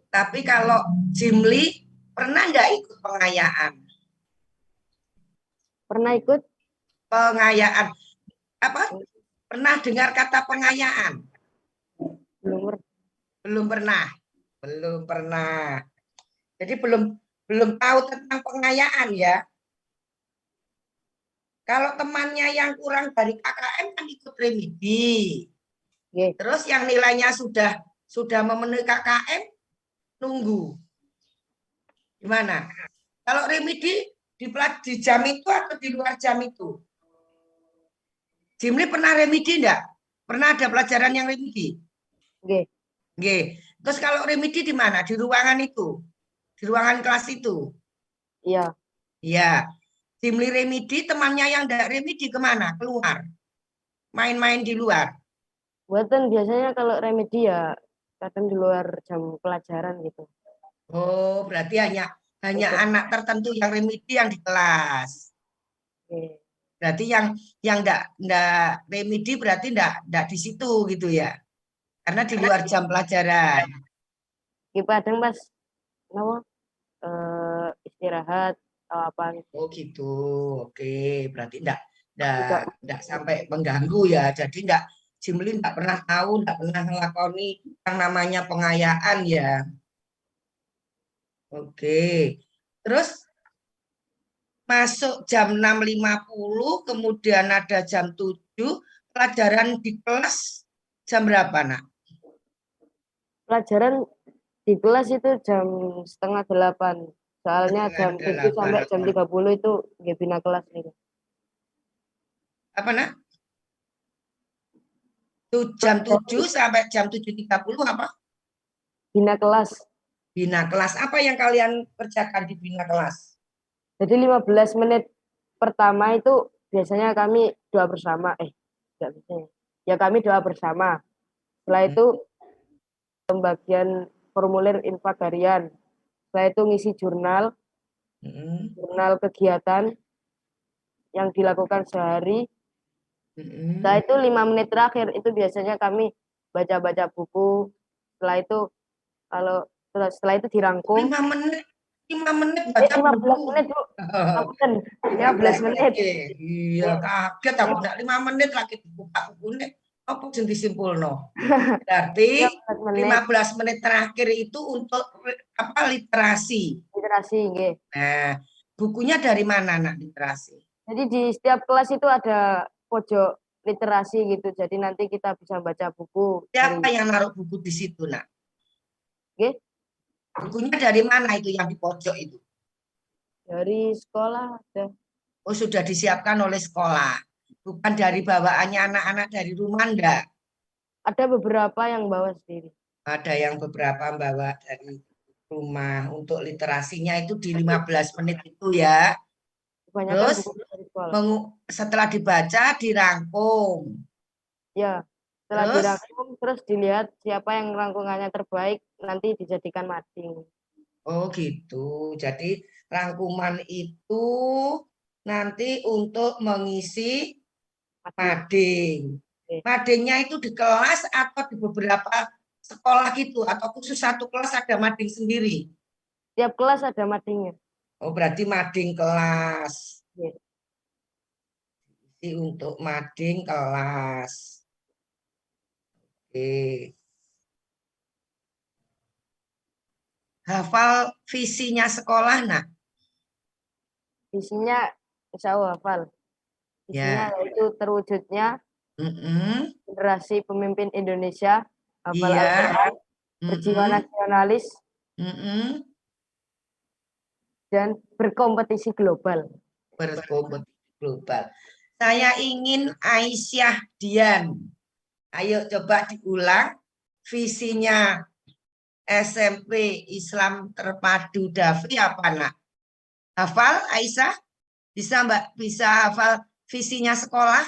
Tapi kalau Jimli pernah nggak ikut pengayaan? Pernah ikut? Pengayaan. Apa? Pernah dengar kata pengayaan? Belum pernah. Belum pernah. Jadi belum tahu tentang pengayaan ya. Kalau temannya yang kurang dari KKM kan ikut remedi. Terus yang nilainya sudah memenuhi KKM, nunggu. Gimana? Kalau remedi di jam itu atau di luar jam itu? Jimli pernah remedi enggak? Pernah ada pelajaran yang remedi? Nggih. Terus kalau remedi di mana? Di ruangan itu? Di ruangan kelas itu? Iya. Iya. Jimli remedi, temannya yang enggak remedi kemana? Keluar. Main-main di luar. Buatan biasanya kalau remedi ya kadang di luar jam pelajaran gitu. Oh, berarti hanya anak tertentu yang remedi yang di kelas. Berarti yang enggak remedi berarti enggak di situ gitu ya. Karena di luar jam pelajaran. Kadang pas istirahat atau apa gitu. Oh gitu. Oke, berarti enggak sampai mengganggu ya. Jadi Jimli enggak pernah tahu, enggak pernah ngelakoni yang namanya pengayaan ya. Oke. Terus masuk jam 6.50, kemudian ada jam 7, pelajaran di kelas jam berapa, Nak? Pelajaran di kelas itu jam 7:30. Soalnya jam 7 sampai jam 30 itu nggak bina kelas gitu. Apa, Nak? Jam 7 sampai jam 7.30 apa? Bina kelas. Bina kelas. Apa yang kalian kerjakan di bina kelas? Jadi 15 menit pertama itu biasanya kami doa bersama. Enggak bisa. Ya kami doa bersama. Setelah itu pembagian formulir infak harian. Setelah itu ngisi jurnal. Jurnal kegiatan yang dilakukan sehari. Setelah itu 5 menit terakhir itu biasanya kami baca-baca buku. Setelah itu setelah itu dirangkum. 5 menit baca 15 buku. menit, Bu. 15 menit. Iya, kaget aku enggak 5 menit lagi buka bukunya. Apa yang disimpulno? Berarti 15 menit terakhir itu untuk apa? Literasi. Literasi, nggih. Nah, bukunya dari mana, Nak, literasi? Jadi di setiap kelas itu ada pojok literasi gitu. Jadi nanti kita bisa baca buku. Siapa yang naruh buku di situ, Nak? Nggih. Bukunya dari mana itu yang di pojok itu? Dari sekolah ada. Oh, sudah disiapkan oleh sekolah. Bukan dari bawaannya anak-anak dari rumah, enggak? Ada beberapa yang bawa sendiri. Ada yang beberapa bawa dari rumah. Untuk literasinya itu di 15 menit itu ya. Terus setelah dibaca dirangkum. Ya, setelah dirangkum terus dilihat siapa yang rangkumannya terbaik, nanti dijadikan mading. Oh gitu. Jadi rangkuman itu nanti untuk mengisi mading. Madingnya itu di kelas atau di beberapa sekolah gitu, atau khusus satu kelas ada mading sendiri? Tiap kelas ada madingnya. Oh berarti mading kelas. Ya. Jadi untuk mading kelas. Oke. Hafal visinya sekolah, nak? Visinya insya Allah hafal. Visinya Ya. yaitu terwujudnya generasi pemimpin Indonesia, hafal Iya. Al-Quran, berjiwa nasionalis, dan berkompetisi global. Berkompetisi global. Saya ingin Aisyah Dian. Ayo coba diulang visinya SMP Islam Terpadu Dafi apa, nak? Hafal Aisyah? Bisa Mbak? Bisa hafal visinya sekolah?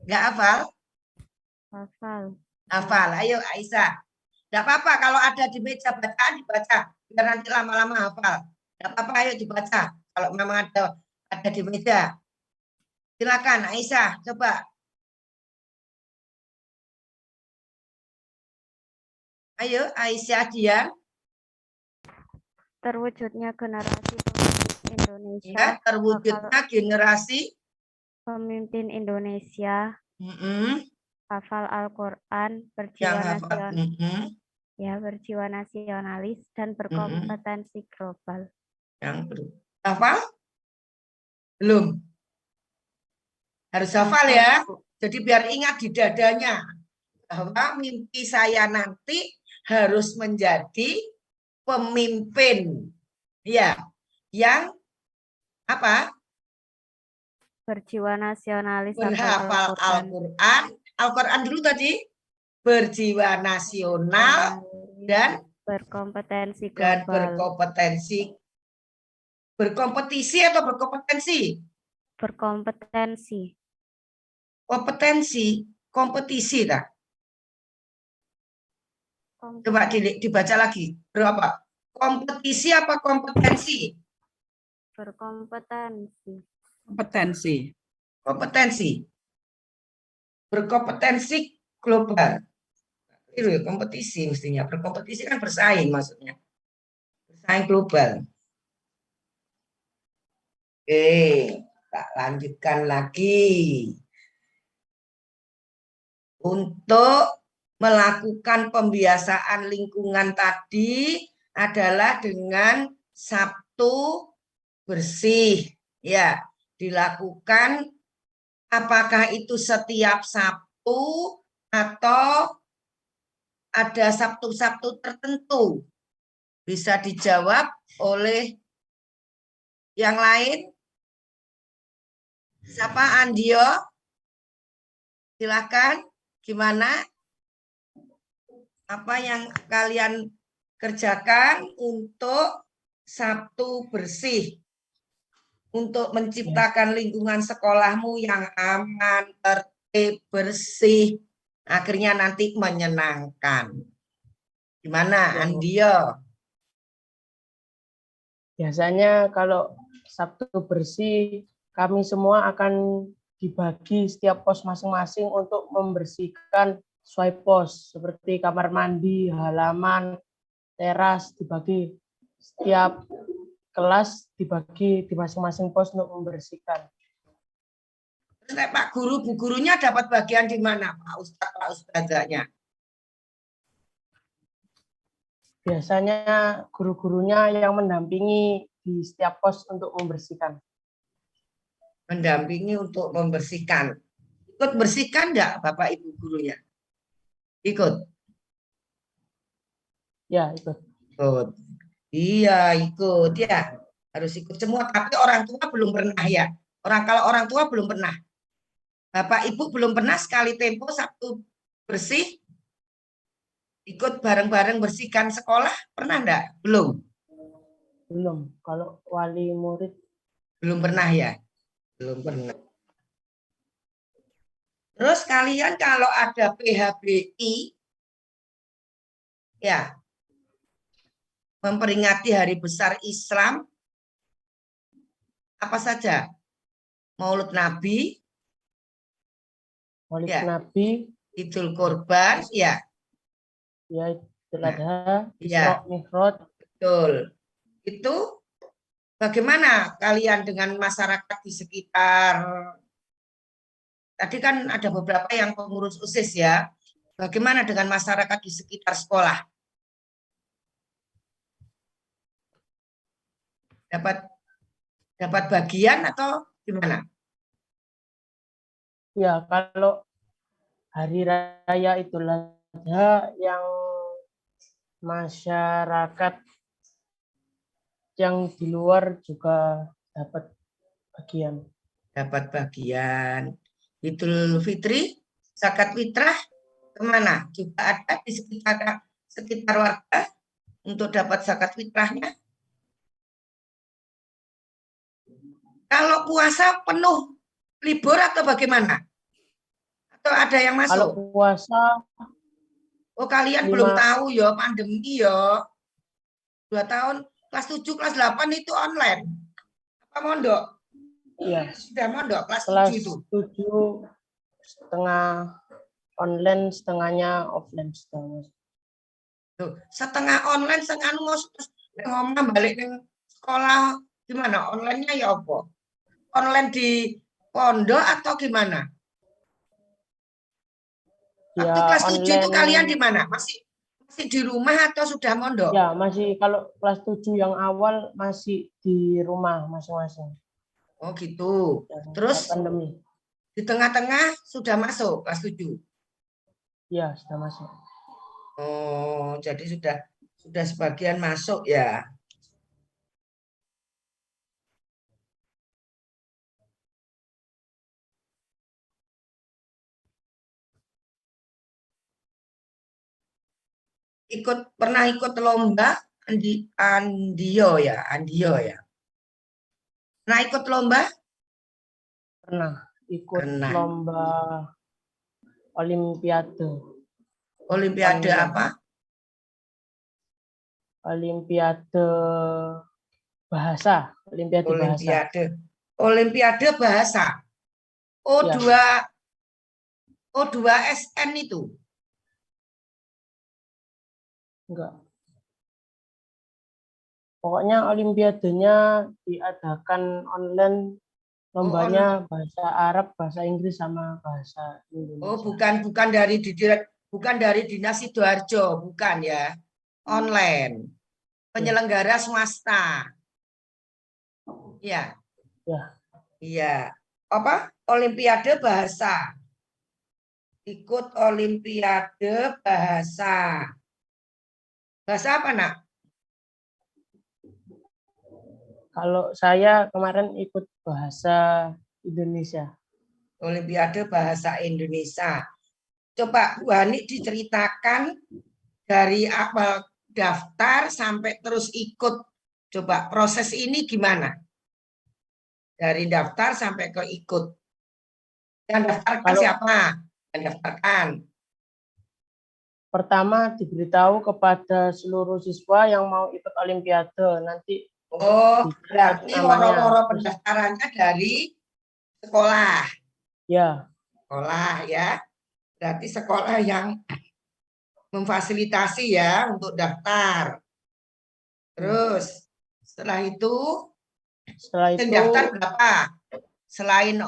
Nggak hafal? Hafal. Hafal. Ayo Aisyah. Nggak apa-apa kalau ada di meja bacaan dibaca. Biar nanti lama-lama hafal. Nggak apa-apa, ayo dibaca. Kalau memang ada di meja. Silakan Aisyah, coba. Ayo Aisyah Dian. Terwujudnya generasi pemimpin Indonesia. Ya, terwujudnya generasi pemimpin Indonesia. Hafal Al-Quran, berjiwa berjiwa nasionalis dan berkompetensi global. Yang hafal? Belum. Harus hafal ya. Jadi biar ingat di dadanya bahwa mimpi saya nanti harus menjadi pemimpin. Ya, yang apa? Berjiwa nasionalis, berhafal Al-Quran. Al-Quran dulu tadi, berjiwa nasional dan berkompetensi global. Dan berkompetensi. Berkompetisi atau berkompetensi? Berkompetensi. Kompetensi, kompetisi tak? Coba dibaca lagi. Berapa? Kompetisi apa kompetensi? Berkompetensi. Kompetensi. Kompetensi. Berkompetensi global. Itu ya, kompetisi mestinya. Berkompetisi kan bersaing maksudnya. Bersaing global. Oke, tak lanjutkan lagi. Untuk melakukan pembiasaan lingkungan tadi adalah dengan Sabtu bersih. Ya, dilakukan apakah itu setiap Sabtu atau ada Sabtu-Sabtu tertentu? Bisa dijawab oleh yang lain. Siapa? Andio? Silakan. Gimana? Apa yang kalian kerjakan untuk Sabtu bersih? Untuk menciptakan lingkungan sekolahmu yang aman, tertib, bersih. Akhirnya nanti menyenangkan. Gimana, Andio? Biasanya kalau Sabtu bersih, kami semua akan dibagi setiap pos masing-masing untuk membersihkan sesuai pos, seperti kamar mandi, halaman, teras, dibagi setiap kelas dibagi di masing-masing pos untuk membersihkan. Pak guru, bu gurunya dapat bagian di mana, Pak Ustadz, Pak Ustadzanya? Biasanya guru-gurunya yang mendampingi di setiap pos untuk membersihkan. Mendampingi untuk membersihkan. Ikut bersihkan enggak Bapak Ibu gurunya? Ikut? Ya, ikut. Ikut. Iya, ikut ya. Harus ikut semua, tapi orang tua belum pernah ya. Kalau orang tua belum pernah. Bapak Ibu belum pernah sekali tempo Sabtu bersih ikut bareng-bareng bersihkan sekolah, pernah enggak? Belum. Belum. Kalau wali murid belum pernah ya. Belum pernah. Terus kalian kalau ada PHBI Ya, memperingati hari besar Islam apa saja? Maulud Nabi, Maulid ya. Nabi, Idul Kurban, ya. ya Idul Adha, Ya. Isra Mi'raj. Betul. Itu bagaimana kalian dengan masyarakat di sekitar? Tadi kan ada beberapa yang pengurus OSIS ya. Bagaimana dengan masyarakat di sekitar sekolah? Dapat bagian atau gimana? Ya, kalau hari raya Idul Adha yang masyarakat yang di luar juga dapat bagian. Dapat bagian. Idul Fitri, zakat fitrah kemana? Juga ada di sekitar warga untuk dapat zakat fitrahnya. Kalau puasa penuh libur atau bagaimana? Atau ada yang masuk? Kalau puasa, oh kalian belum tahu ya pandemi ya. 2 tahun kelas 7, kelas 8 itu online. Apa mondok? iya. Sudah mondok kelas 7 itu. 7 setengah online, setengahnya offline setengah. Setengah online, setengah ngomong balik ke sekolah gimana? Online-nya ya apa? Online di pondok atau gimana? Ya, waktu kelas 7 online, itu kalian di mana? Masih di rumah atau sudah mondok? Ya, masih kalau kelas 7 yang awal masih di rumah masing-masing. Oh gitu. Terus pandemi. Di tengah-tengah sudah masuk kelas 7? Ya, sudah masuk. Oh, jadi sudah sebagian masuk ya. Pernah ikut lomba Andio ya. Pernah ikut lomba? Pernah ikut lomba Olimpiade. Olimpiade apa? Olimpiade bahasa. Olimpiade bahasa. O2SN itu? Enggak. Pokoknya olimpiadenya diadakan online, lombanya bahasa Arab, bahasa Inggris sama bahasa Indonesia. Oh, bukan dari Dinas Sidoarjo, bukan ya. Online. Penyelenggara swasta. Iya. Ya. Iya. Apa? Olimpiade bahasa. Ikut Olimpiade bahasa. Bahasa apa, Nak? Kalau saya kemarin ikut bahasa Indonesia. Olimpiade bahasa Indonesia. Coba Bu Hani diceritakan dari awal daftar sampai terus ikut. Coba proses ini gimana? Dari daftar sampai ke ikut. Yang daftarkan siapa? Yang daftarkan. Pertama diberitahu kepada seluruh siswa yang mau ikut Olimpiade. Nanti berarti woro-woro pendaftarannya dari sekolah. Ya. Sekolah ya. Berarti sekolah yang memfasilitasi ya untuk daftar. Terus setelah itu daftar berapa? Selain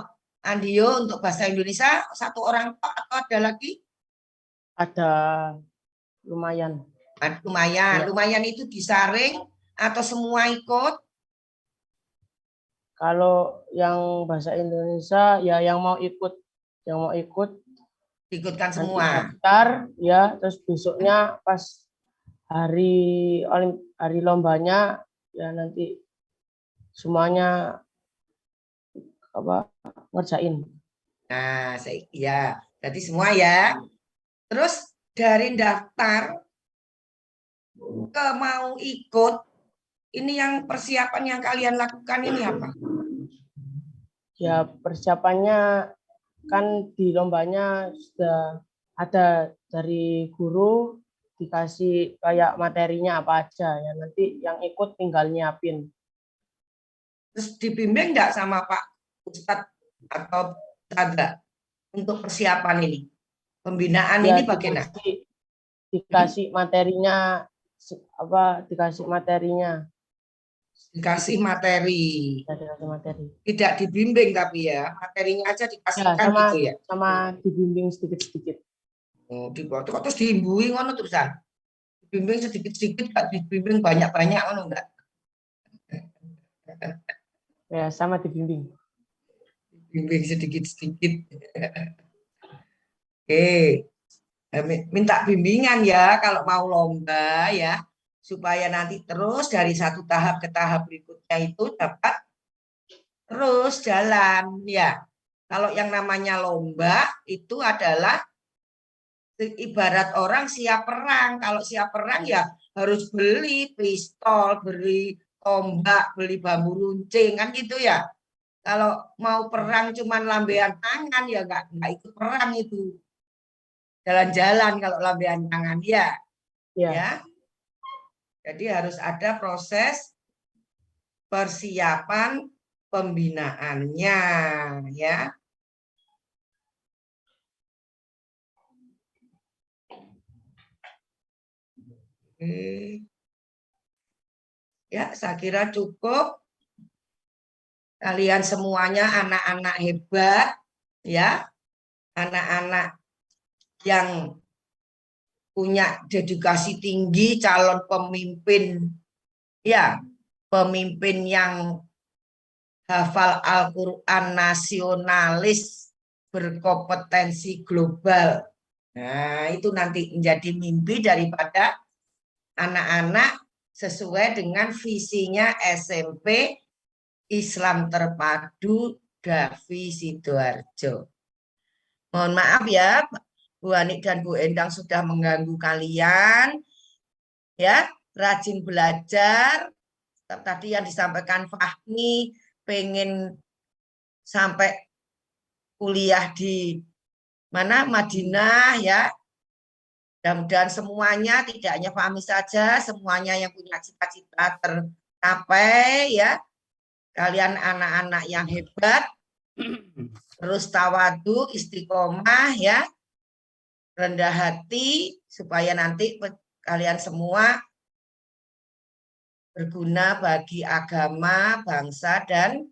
Andio untuk bahasa Indonesia 1 orang atau ada lagi? Ada lumayan. Lumayan. Ya. Lumayan itu disaring atau semua ikut? Kalau yang bahasa Indonesia ya yang mau ikut ikutkan semua. Daftar ya, terus besoknya pas hari lombanya ya nanti semuanya ngerjain. Nah, ya, berarti semua ya. Terus dari daftar ke mau ikut, ini yang persiapan yang kalian lakukan ini apa? Ya persiapannya kan di lombanya sudah ada dari guru, dikasih kayak materinya apa aja ya, nanti yang ikut tinggal nyiapin. Terus dibimbing nggak sama Pak Ustadz atau Ustadzah untuk persiapan ini? Pembinaan Ya, ini bagaimana? dikasih materinya dikasih materinya. Dikasih materi. Dikasih materi. Tidak dibimbing tapi ya, materinya aja dikasihkan sama, gitu ya. Sama dibimbing sedikit-sedikit. Oh, terus diimbui ngono terusan. Dibimbing sedikit-sedikit, gak dibimbing banyak-banyak ngono enggak? Ya, sama dibimbing. Bimbing sedikit-sedikit. Oke. Minta bimbingan ya kalau mau lomba ya, supaya nanti terus dari satu tahap ke tahap berikutnya itu dapat terus jalan ya. Kalau yang namanya lomba itu adalah ibarat orang siap perang. Kalau siap perang ya harus beli pistol, beli tombak, beli bambu runcing kan gitu ya. Kalau mau perang cuman lambean tangan ya nggak ikut perang itu. Jalan-jalan kalau lambean tangan ya. Ya. Jadi harus ada proses persiapan pembinaannya ya. Ya, saya kira cukup. Kalian semuanya anak-anak hebat ya. Anak-anak yang punya dedikasi tinggi, calon pemimpin ya, pemimpin yang hafal Al-Quran, nasionalis, berkompetensi global. Nah, itu nanti menjadi mimpi daripada anak-anak sesuai dengan visinya SMP Islam Terpadu Davi Sidoarjo. Mohon maaf ya, Bu Anik dan Bu Endang sudah mengganggu kalian. Ya, rajin belajar. Tadi yang disampaikan Fahmi, pengen sampai kuliah di mana Madinah ya. Mudah-mudahan semuanya, tidak hanya Fahmi saja, semuanya yang punya cita-cita tercapai ya. Kalian anak-anak yang hebat, terus tawadu, istiqomah ya, rendah hati, supaya nanti kalian semua berguna bagi agama, bangsa, dan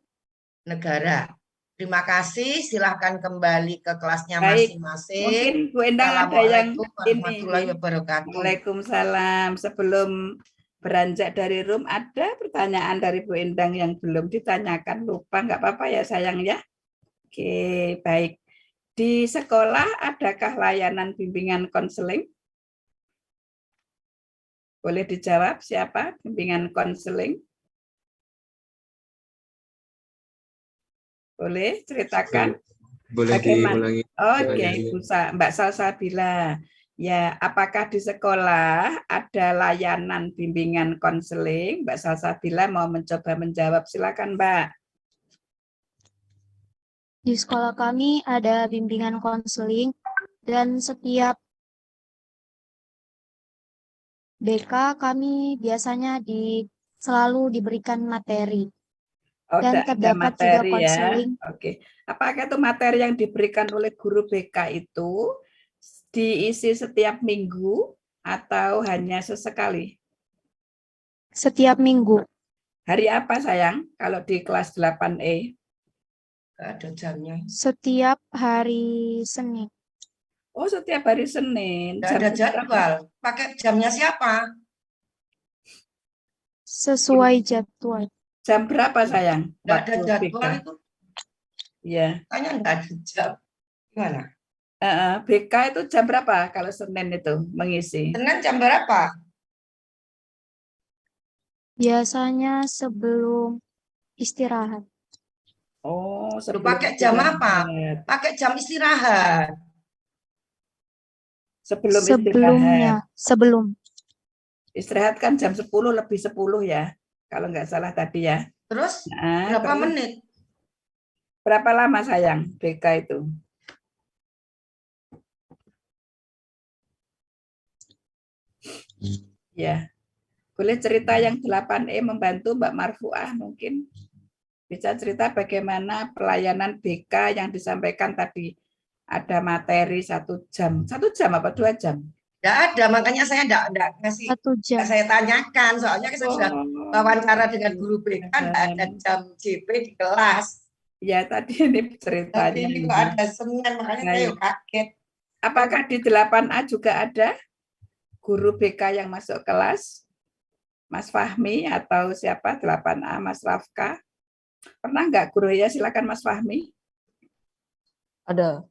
negara. Terima kasih, silahkan kembali ke kelasnya masing-masing. Mungkin Bu Endang ada yang Assalamualaikum warahmatullahi wabarakatuh. Waalaikumsalam. Sebelum beranjak dari room, ada pertanyaan dari Bu Endang yang belum ditanyakan, lupa, nggak apa-apa ya sayang ya. Oke, baik. Di sekolah adakah layanan bimbingan konseling? Boleh dijawab siapa bimbingan konseling? Boleh ceritakan? Boleh diulangi. Oke, Mbak Salsabila. Ya, apakah di sekolah ada layanan bimbingan konseling? Mbak Salsabila mau mencoba menjawab, silakan Mbak. Di sekolah kami ada bimbingan konseling dan setiap BK kami biasanya selalu diberikan materi. Oh, Dan terdapat juga konseling. Ya. Oke. Apakah itu materi yang diberikan oleh guru BK itu diisi setiap minggu atau hanya sesekali? Setiap minggu. Hari apa sayang kalau di kelas 8E? Ada jamnya. Setiap hari Senin. Oh, setiap hari Senin. Tidak ada jadwal. Pakai jamnya siapa? Sesuai jadwal. Jam berapa sayang? Tidak ada jadwal itu. Iya. Tanya nggak ada jam. Gimana? BK itu jam berapa kalau Senin itu mengisi? Senin jam berapa? Biasanya sebelum istirahat. Oh, pakai jam apa? Pakai jam istirahat. Sebelumnya. Istirahat kan jam 10 lebih 10 ya. Kalau nggak salah tadi ya. Terus berapa menit? Berapa lama sayang BK itu? Ya. Boleh cerita yang 8E membantu Mbak Marfuah mungkin? Bisa cerita bagaimana pelayanan BK yang disampaikan tadi? Ada materi 1 jam. 1 jam apa 2 jam? Tidak ada, makanya saya tidak ngasih. 1 jam. Saya tanyakan, soalnya saya sudah wawancara dengan guru BK, tidak ada jam JP di kelas. Ya, tadi ini ceritanya. Tapi ini kok ada Senin, makanya saya kaget. Apakah di 8A juga ada guru BK yang masuk kelas? Mas Fahmi atau siapa? 8A, Mas Rafka. Pernah nggak guru ya? Silakan Mas Fahmi. Ada.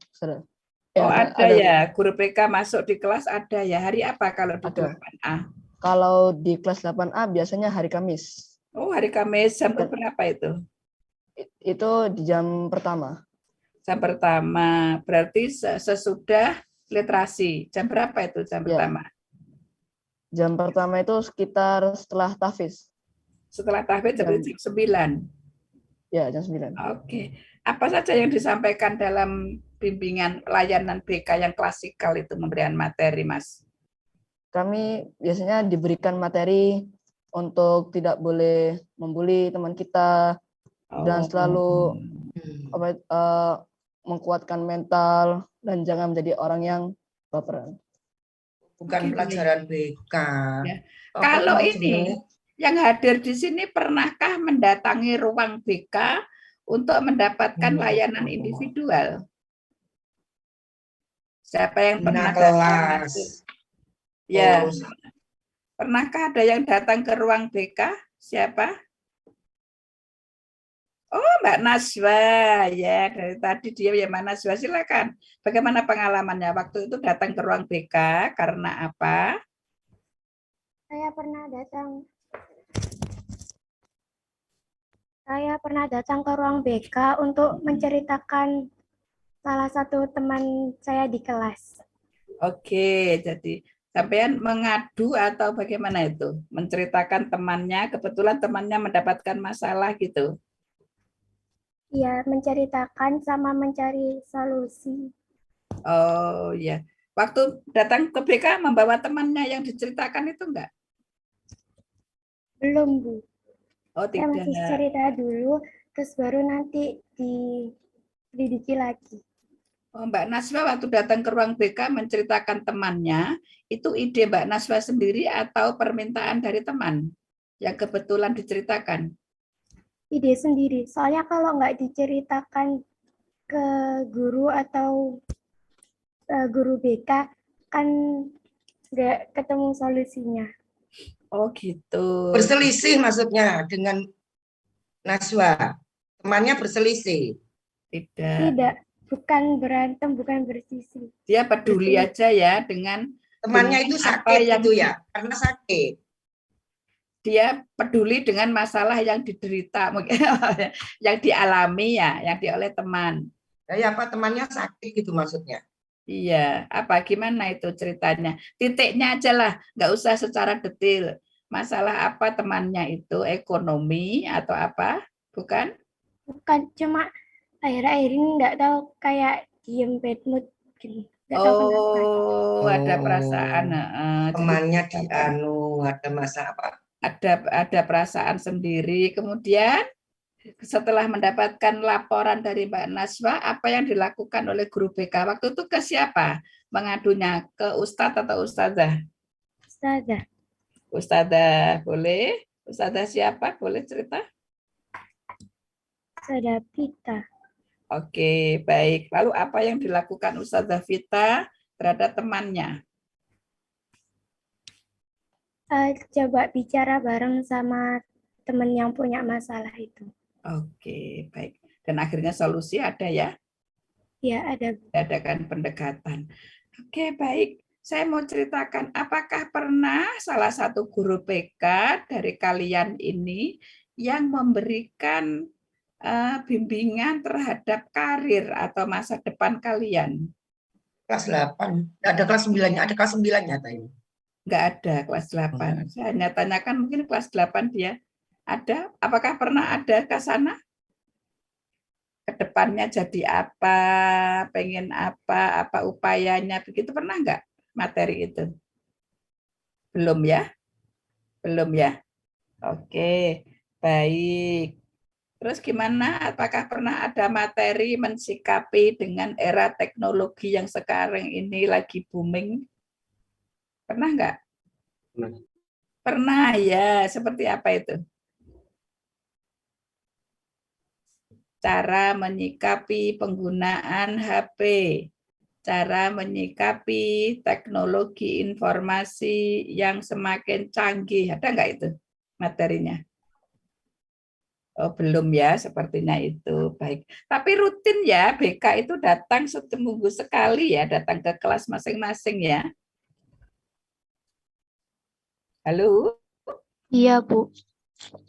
Oh, ada ya. Guru BK masuk di kelas ada ya. Hari apa kalau di 8A? Kalau di kelas 8A biasanya hari Kamis. Oh, hari Kamis. Jam berapa itu? Itu di jam pertama. Jam pertama. Berarti sesudah literasi. Jam berapa itu jam pertama? Jam pertama itu sekitar setelah tahfiz. Setelah tahfiz jam 9. Ya, jam 9. Oke. Apa saja yang disampaikan dalam bimbingan layanan BK yang klasikal itu memberikan materi, Mas? Kami biasanya diberikan materi untuk tidak boleh membuli teman kita dan selalu menguatkan mental dan jangan menjadi orang yang baperan. Bukan pelajaran BK. Ya. Kalau ini yang hadir di sini pernahkah mendatangi ruang BK untuk mendapatkan layanan individual? Siapa yang pernah datang? Ya. Pernahkah ada yang datang ke ruang BK? Siapa? Oh, Mbak Naswa. Ya, dari tadi dia ya Mbak Naswa. Silakan. Bagaimana pengalamannya waktu itu datang ke ruang BK karena apa? Saya pernah datang ke ruang BK untuk menceritakan salah satu teman saya di kelas. Oke, jadi sampean mengadu atau bagaimana itu? Menceritakan temannya, kebetulan temannya mendapatkan masalah gitu. Iya, menceritakan sama mencari solusi. Oh ya, waktu datang ke BK membawa temannya yang diceritakan itu enggak? Belum, Bu. Oh, saya tidak. masih cerita dulu, terus baru nanti diselidiki lagi. Oh, Mbak Naswa waktu datang ke ruang BK menceritakan temannya, itu ide Mbak Naswa sendiri atau permintaan dari teman yang kebetulan diceritakan? Ide sendiri, soalnya kalau nggak diceritakan ke guru atau guru BK, kan nggak ketemu solusinya. Oh gitu. Berselisih maksudnya dengan Naswa. Temannya berselisih. Tidak, bukan berantem, bukan bersisi. Dia peduli aja ya dengan temannya itu sakit yang, itu ya, karena sakit. Dia peduli dengan masalah yang diderita, yang dialami ya, yang oleh teman. Ya apa temannya sakit gitu maksudnya? Iya, apa gimana itu ceritanya? Titiknya aja lah, nggak usah secara detail. Masalah apa temannya itu, ekonomi atau apa? Bukan? Bukan, cuma akhir-akhir ini nggak tahu kayak diem bad mood gitu. Oh, ada perasaan. Temannya ada masalah apa? Ada perasaan sendiri. Kemudian setelah mendapatkan laporan dari Mbak Naswa, apa yang dilakukan oleh guru BK? Waktu itu ke siapa mengadunya? Ke Ustadz atau Ustazah? Ustazah. Ustazah, boleh? Ustazah siapa? Boleh cerita? Ustazah Vita. Oke, baik. Lalu apa yang dilakukan Ustazah Vita terhadap temannya? Coba bicara bareng sama teman yang punya masalah itu. Oke, baik. Dan akhirnya solusi ada ya? Ya, ada. Adakan pendekatan. Oke, baik. Saya mau ceritakan, apakah pernah salah satu guru BK dari kalian ini yang memberikan bimbingan terhadap karir atau masa depan kalian? Kelas 8. Ada kelas 9-nya, ada kelas 9-nya tadi. Enggak ada kelas 8. Saya hanya tanyakan mungkin kelas 8 dia ada. Apakah pernah ada ke sana? Kedepannya jadi apa? Pengen apa? Apa upayanya? Begitu pernah enggak materi itu? Belum ya? Belum ya? Oke, baik. Terus gimana? Apakah pernah ada materi mensikapi dengan era teknologi yang sekarang ini lagi booming? Pernah nggak? Pernah. Pernah ya. Seperti apa itu? Cara menyikapi penggunaan HP, cara menyikapi teknologi informasi yang semakin canggih. Ada nggak itu materinya? Oh, belum ya, sepertinya itu. Baik. Tapi rutin ya, BK itu datang seminggu sekali ya, datang ke kelas masing-masing ya. Halo? Iya, Bu.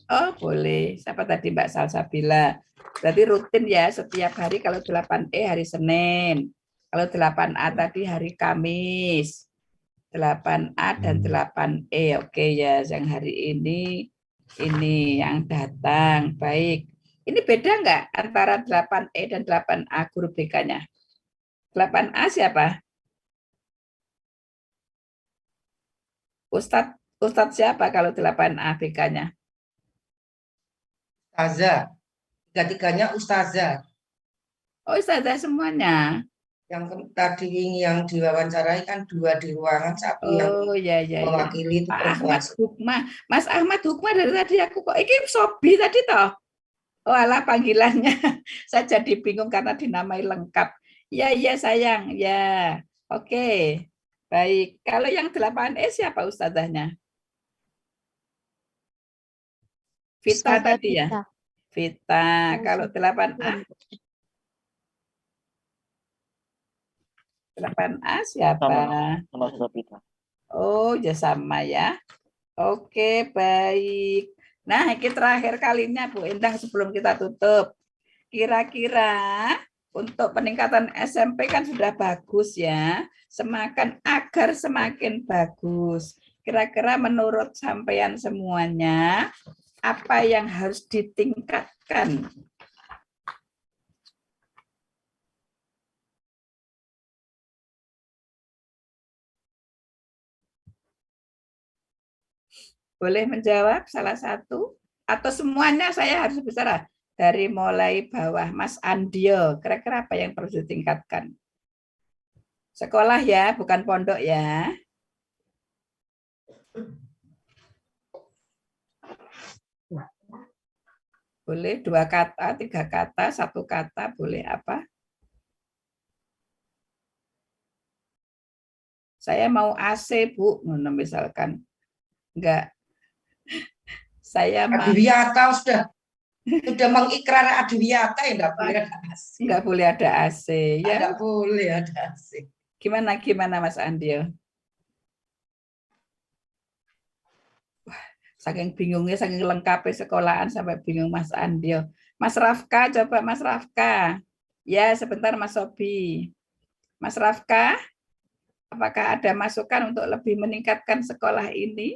Oh, boleh. Siapa tadi Mbak Salsabila? Berarti rutin ya, setiap hari. Kalau 8E hari Senin. Kalau 8A tadi hari Kamis. 8A dan 8E. Oke ya, yang hari ini yang datang. Baik. Ini beda nggak antara 8E dan 8A guru BK-nya? 8A siapa? Ustadz siapa kalau 8A BK-nya? Ustazah. Tiga-tiganya ustazah. Oh, ustazah semuanya. Yang tadi yang diwawancarai kan 2 di ruangan, 1 yang Oh ya mewakili itu Pak perempuan. Ahmad Hukmah. Mas Ahmad Hukmah dari tadi aku kok ini Sobi tadi toh. Oh alah panggilannya. Saya jadi bingung karena dinamai lengkap. Ya sayang. Ya. Oke. Baik. Kalau yang 8E siapa ustazahnya? Vita Ustazah tadi ya. Vita. Vita. Kalau 8A? 8A siapa? Sama Ustazah Vita. Oh, ya sama ya. Oke, baik. Nah, ini terakhir kalinya Bu Endang sebelum kita tutup. Kira-kira untuk peningkatan SMP kan sudah bagus ya. Agar semakin bagus. Kira-kira menurut sampean semuanya, apa yang harus ditingkatkan? Boleh menjawab salah satu? Atau semuanya saya harus bicara? Dari mulai bawah, Mas Andio, kira-kira apa yang perlu ditingkatkan? Sekolah ya, bukan pondok ya. Boleh 2 kata, 3 kata, 1 kata, boleh apa? Saya mau AC, Bu, misalkan. Enggak. Saya mau Adiwiyata sudah mengikrar Adiwiyata ya enggak boleh ada AC. Enggak boleh ada AC ya. Enggak boleh ada AC. Gimana Mas Andio? Saking bingungnya, saking lengkapnya sekolahan sampai bingung Mas Andio. Mas Rafka, coba Mas Rafka. Ya, sebentar Mas Sobi. Mas Rafka, apakah ada masukan untuk lebih meningkatkan sekolah ini?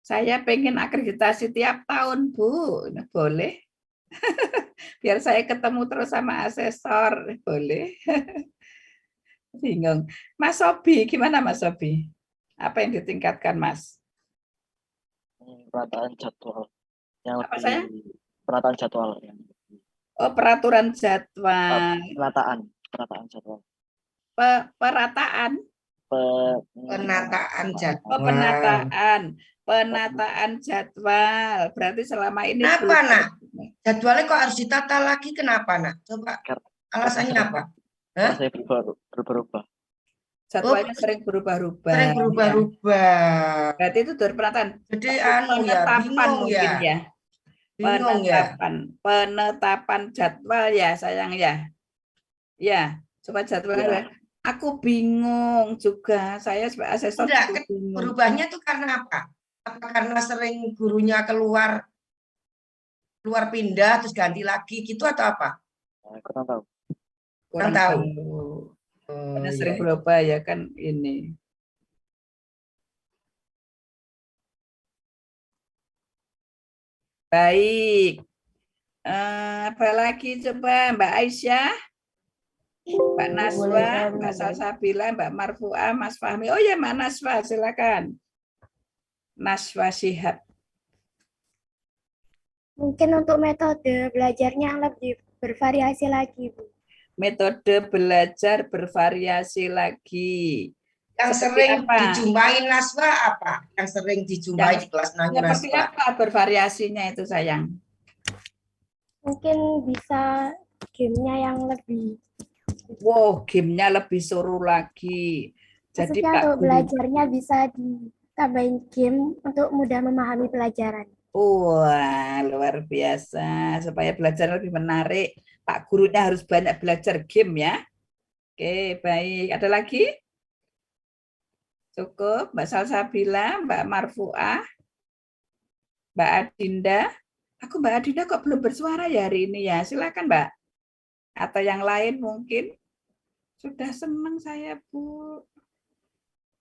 Saya pengen akreditasi tiap tahun, Bu. Boleh? Biar saya ketemu terus sama asesor. Boleh? Bingung. Mas Sobi, gimana Mas Sobi? Apa yang ditingkatkan, Mas? Perataan jadwal. Yang apa saya? Perataan jadwal. Oh, peraturan jadwal. Perataan jadwal. Perataan? Penataan jadwal. Oh, penataan jadwal. Berarti selama ini kenapa, Nak? Jadwalnya kok harus ditata lagi? Kenapa, Nak? Coba alasannya apa? Saya berubah-ubah. Jadwalnya sering berubah-ubah. Sering berubah-ubah. Ya. Berarti itu dari penataan. Jadi penetapan mungkin ya. Penetapan jadwal ya, sayang ya. Ya, coba jadwalnya. Ya. Aku bingung juga. Saya sebagai asesor bingung. Berubahnya itu karena apa? Apa karena sering gurunya keluar pindah terus ganti lagi gitu atau apa? Kurang tahu. Kurang tahu. Karena sering berubah ya kan ini. Baik. Apa lagi coba Mbak Aisyah? Mbak Naswa, Mbak Salsabila, Mbak Marfuah, Mas Fahmi. Oh ya Mbak Naswa, silakan. Naswa Shihab. Mungkin untuk metode belajarnya yang lebih bervariasi lagi, Bu. Metode belajar bervariasi lagi. Yang sering dijumpai Naswa apa? Yang sering dijumpai di kelas Naswa. Seperti apa bervariasinya itu, sayang? Mungkin bisa gamenya yang lebih. Wow, gamenya lebih seru lagi. Jadi Maksudnya Pak untuk Guru, belajarnya bisa ditambahin game untuk mudah memahami pelajaran. wah, luar biasa. Supaya belajar lebih menarik, Pak Gurunya harus banyak belajar game ya. Oke, baik. Ada lagi? Cukup, Mbak Salsabila, Mbak Marfuah, Mbak Adinda. Mbak Adinda kok belum bersuara ya hari ini ya? Silakan Mbak. Atau yang lain mungkin. Sudah senang saya, Bu.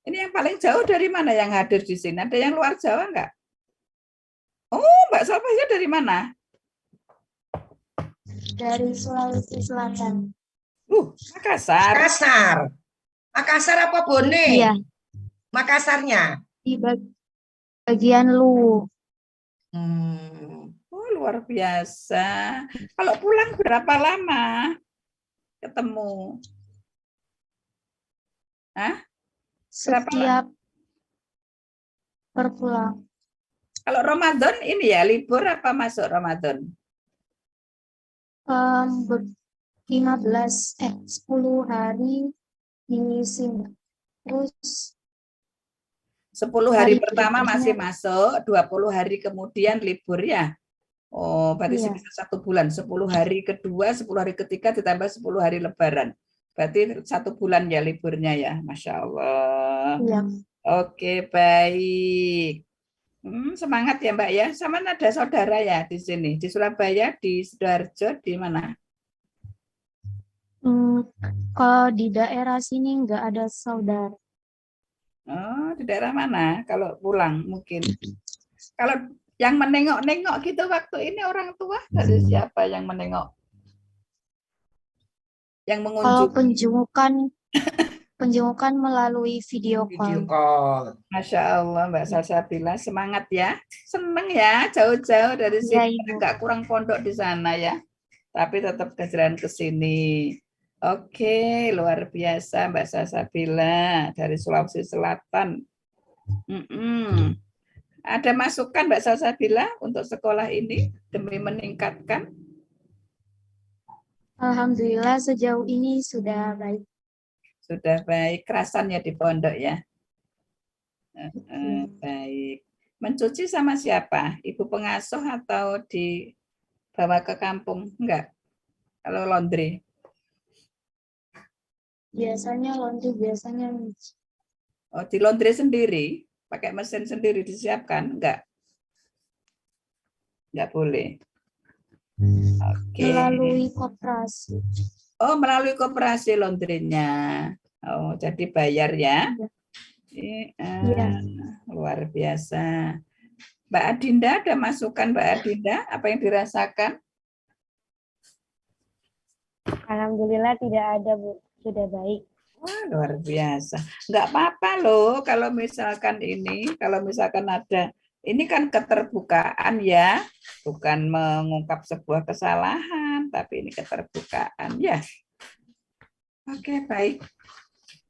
Ini yang paling jauh dari mana yang hadir di sini? Ada yang luar Jawa enggak? Oh, Mbak Salsabila dari mana? Dari Sulawesi Selatan. Makassar. Makassar. Makassar apa Bone? Iya. Makassarnya. Di bagian Luwu. Oh, luar biasa. Kalau pulang berapa lama ketemu? Hah? Setiap berpulang. Kalau Ramadan ini ya libur apa masuk Ramadan? 10 hari di sini. Terus 10 hari pertama masih masuk, 20 hari kemudian libur ya. Oh, berarti bisa 1 bulan. 10 hari kedua, 10 hari ketiga ditambah 10 hari lebaran. Berarti 1 bulan ya liburnya ya. Masya Allah. Iya. Oke, baik. Semangat ya Mbak ya. Sama ada saudara ya di sini. Di Surabaya, di Sidoarjo, di mana? Kalau di daerah sini nggak ada saudara. Oh, di daerah mana? Kalau pulang mungkin. Kalau yang menengok-nengok gitu waktu ini orang tua dari siapa yang menengok? Yang mengunjungi? Kalau penjungukan melalui video call. Masya Allah, Mbak Salsabila, semangat ya. Seneng ya, jauh-jauh dari sini. Nggak kurang pondok di sana ya. Tapi tetap kejalan ke sini. Oke, luar biasa Mbak Salsabila dari Sulawesi Selatan. Ada masukan Mbak Salsabila untuk sekolah ini demi meningkatkan? Alhamdulillah sejauh ini sudah baik. Sudah baik, kerasannya di pondok ya. Baik. Mencuci sama siapa? Ibu pengasuh atau dibawa ke kampung? Enggak. Kalau laundry. Biasanya laundry, biasanya. Oh, di laundry sendiri? Pakai mesin sendiri disiapkan? Enggak. Enggak boleh. Oke. Melalui koperasi. Oh, melalui koperasi laundrynya. Oh, jadi bayar ya? Iya. Luar biasa. Mbak Adinda, ada masukan Mbak Adinda? Apa yang dirasakan? Alhamdulillah tidak ada, Bu. Sudah baik. Wah, luar biasa. Enggak apa-apa loh kalau misalkan ada, ini kan keterbukaan ya, bukan mengungkap sebuah kesalahan, tapi ini keterbukaan ya. Oke, baik.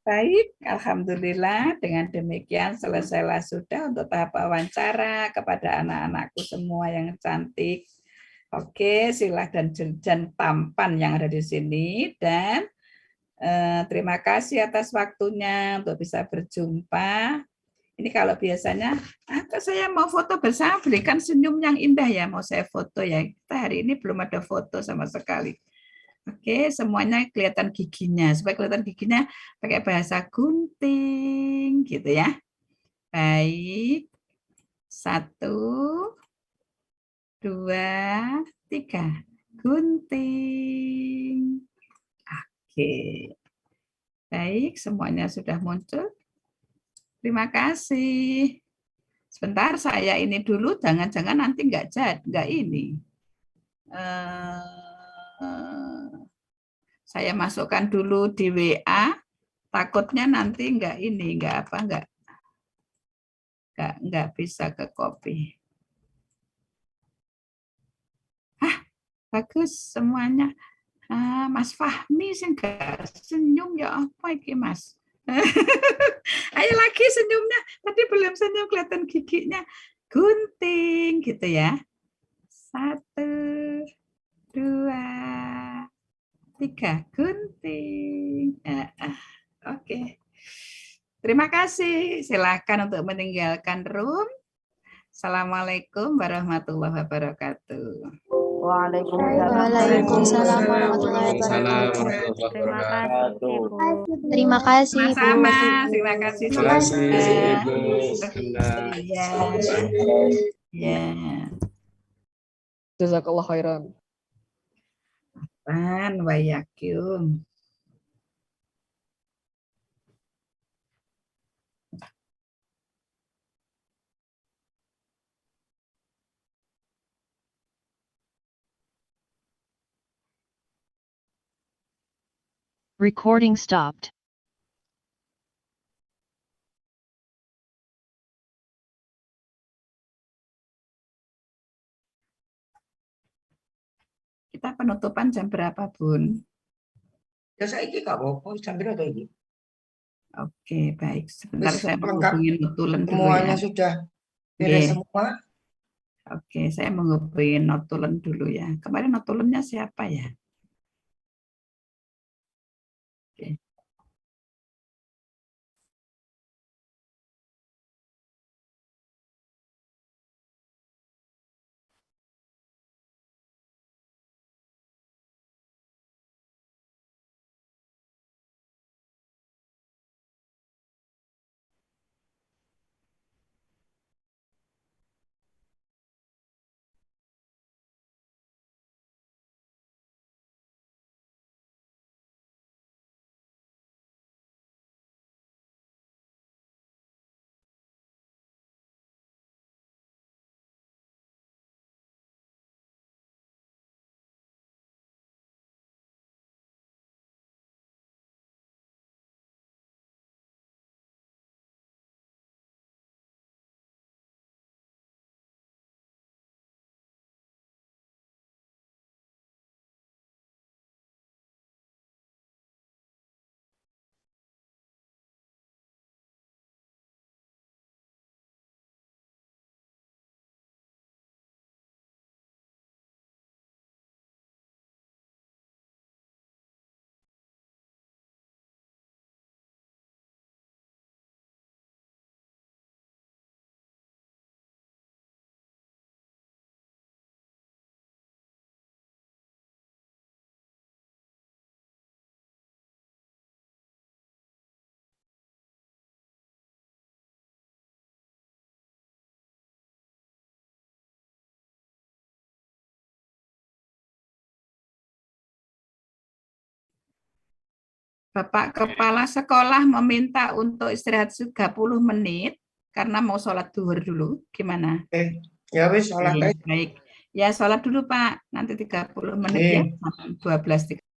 Baik, alhamdulillah dengan demikian selesailah sudah untuk tahap wawancara kepada anak-anakku semua yang cantik. Oke, silakan dan tampan yang ada di sini dan terima kasih atas waktunya untuk bisa berjumpa. Ini kalau biasanya, saya mau foto bersama, berikan senyum yang indah ya, mau saya foto ya. Kita hari ini belum ada foto sama sekali. Oke, semuanya kelihatan giginya. Supaya kelihatan giginya pakai bahasa gunting, gitu ya. Baik. 1, 2, 3. Gunting. Oke. Baik, semuanya sudah muncul. Terima kasih. Sebentar, saya ini dulu, jangan-jangan nanti nggak ini. Saya masukkan dulu di WA, takutnya nanti nggak nggak bisa ke copy. Bagus semuanya. Mas Fahmi sih nggak senyum ya apa iki Mas? Ayo lagi senyumnya. Tadi belum senyum kelihatan giginya. Gunting gitu ya. 1, 2, 3 gunting. Oke. Terima kasih. Silakan untuk meninggalkan room. Assalamualaikum warahmatullahi wabarakatuh. Waalaikumsalam warahmatullahi wabarakatuh. Terima kasih, Bu. Terima kasih, Bu. Sama-sama. Terima kasih. Terima kasih Ibu Anda. Ya. Ya. Jazakallah khairan. Wa yakum. Recording stopped. Kita penutupan jam berapa, Bun? Ya saiki gak apa-apa, jam berapa ini? Oke, baik. Sebentar Terus saya lengkap. menghubungi Notulen dulu Semuanya ya. sudah beres semua. Oke, saya menghubungi Notulen dulu ya. Kemarin Notulennya siapa ya? Oke. Bapak Kepala Sekolah meminta untuk istirahat 30 menit karena mau sholat duhur dulu. Gimana? Ya wis sholat aja. Baik. Ya sholat dulu Pak. Nanti 30 menit ya. 12.30.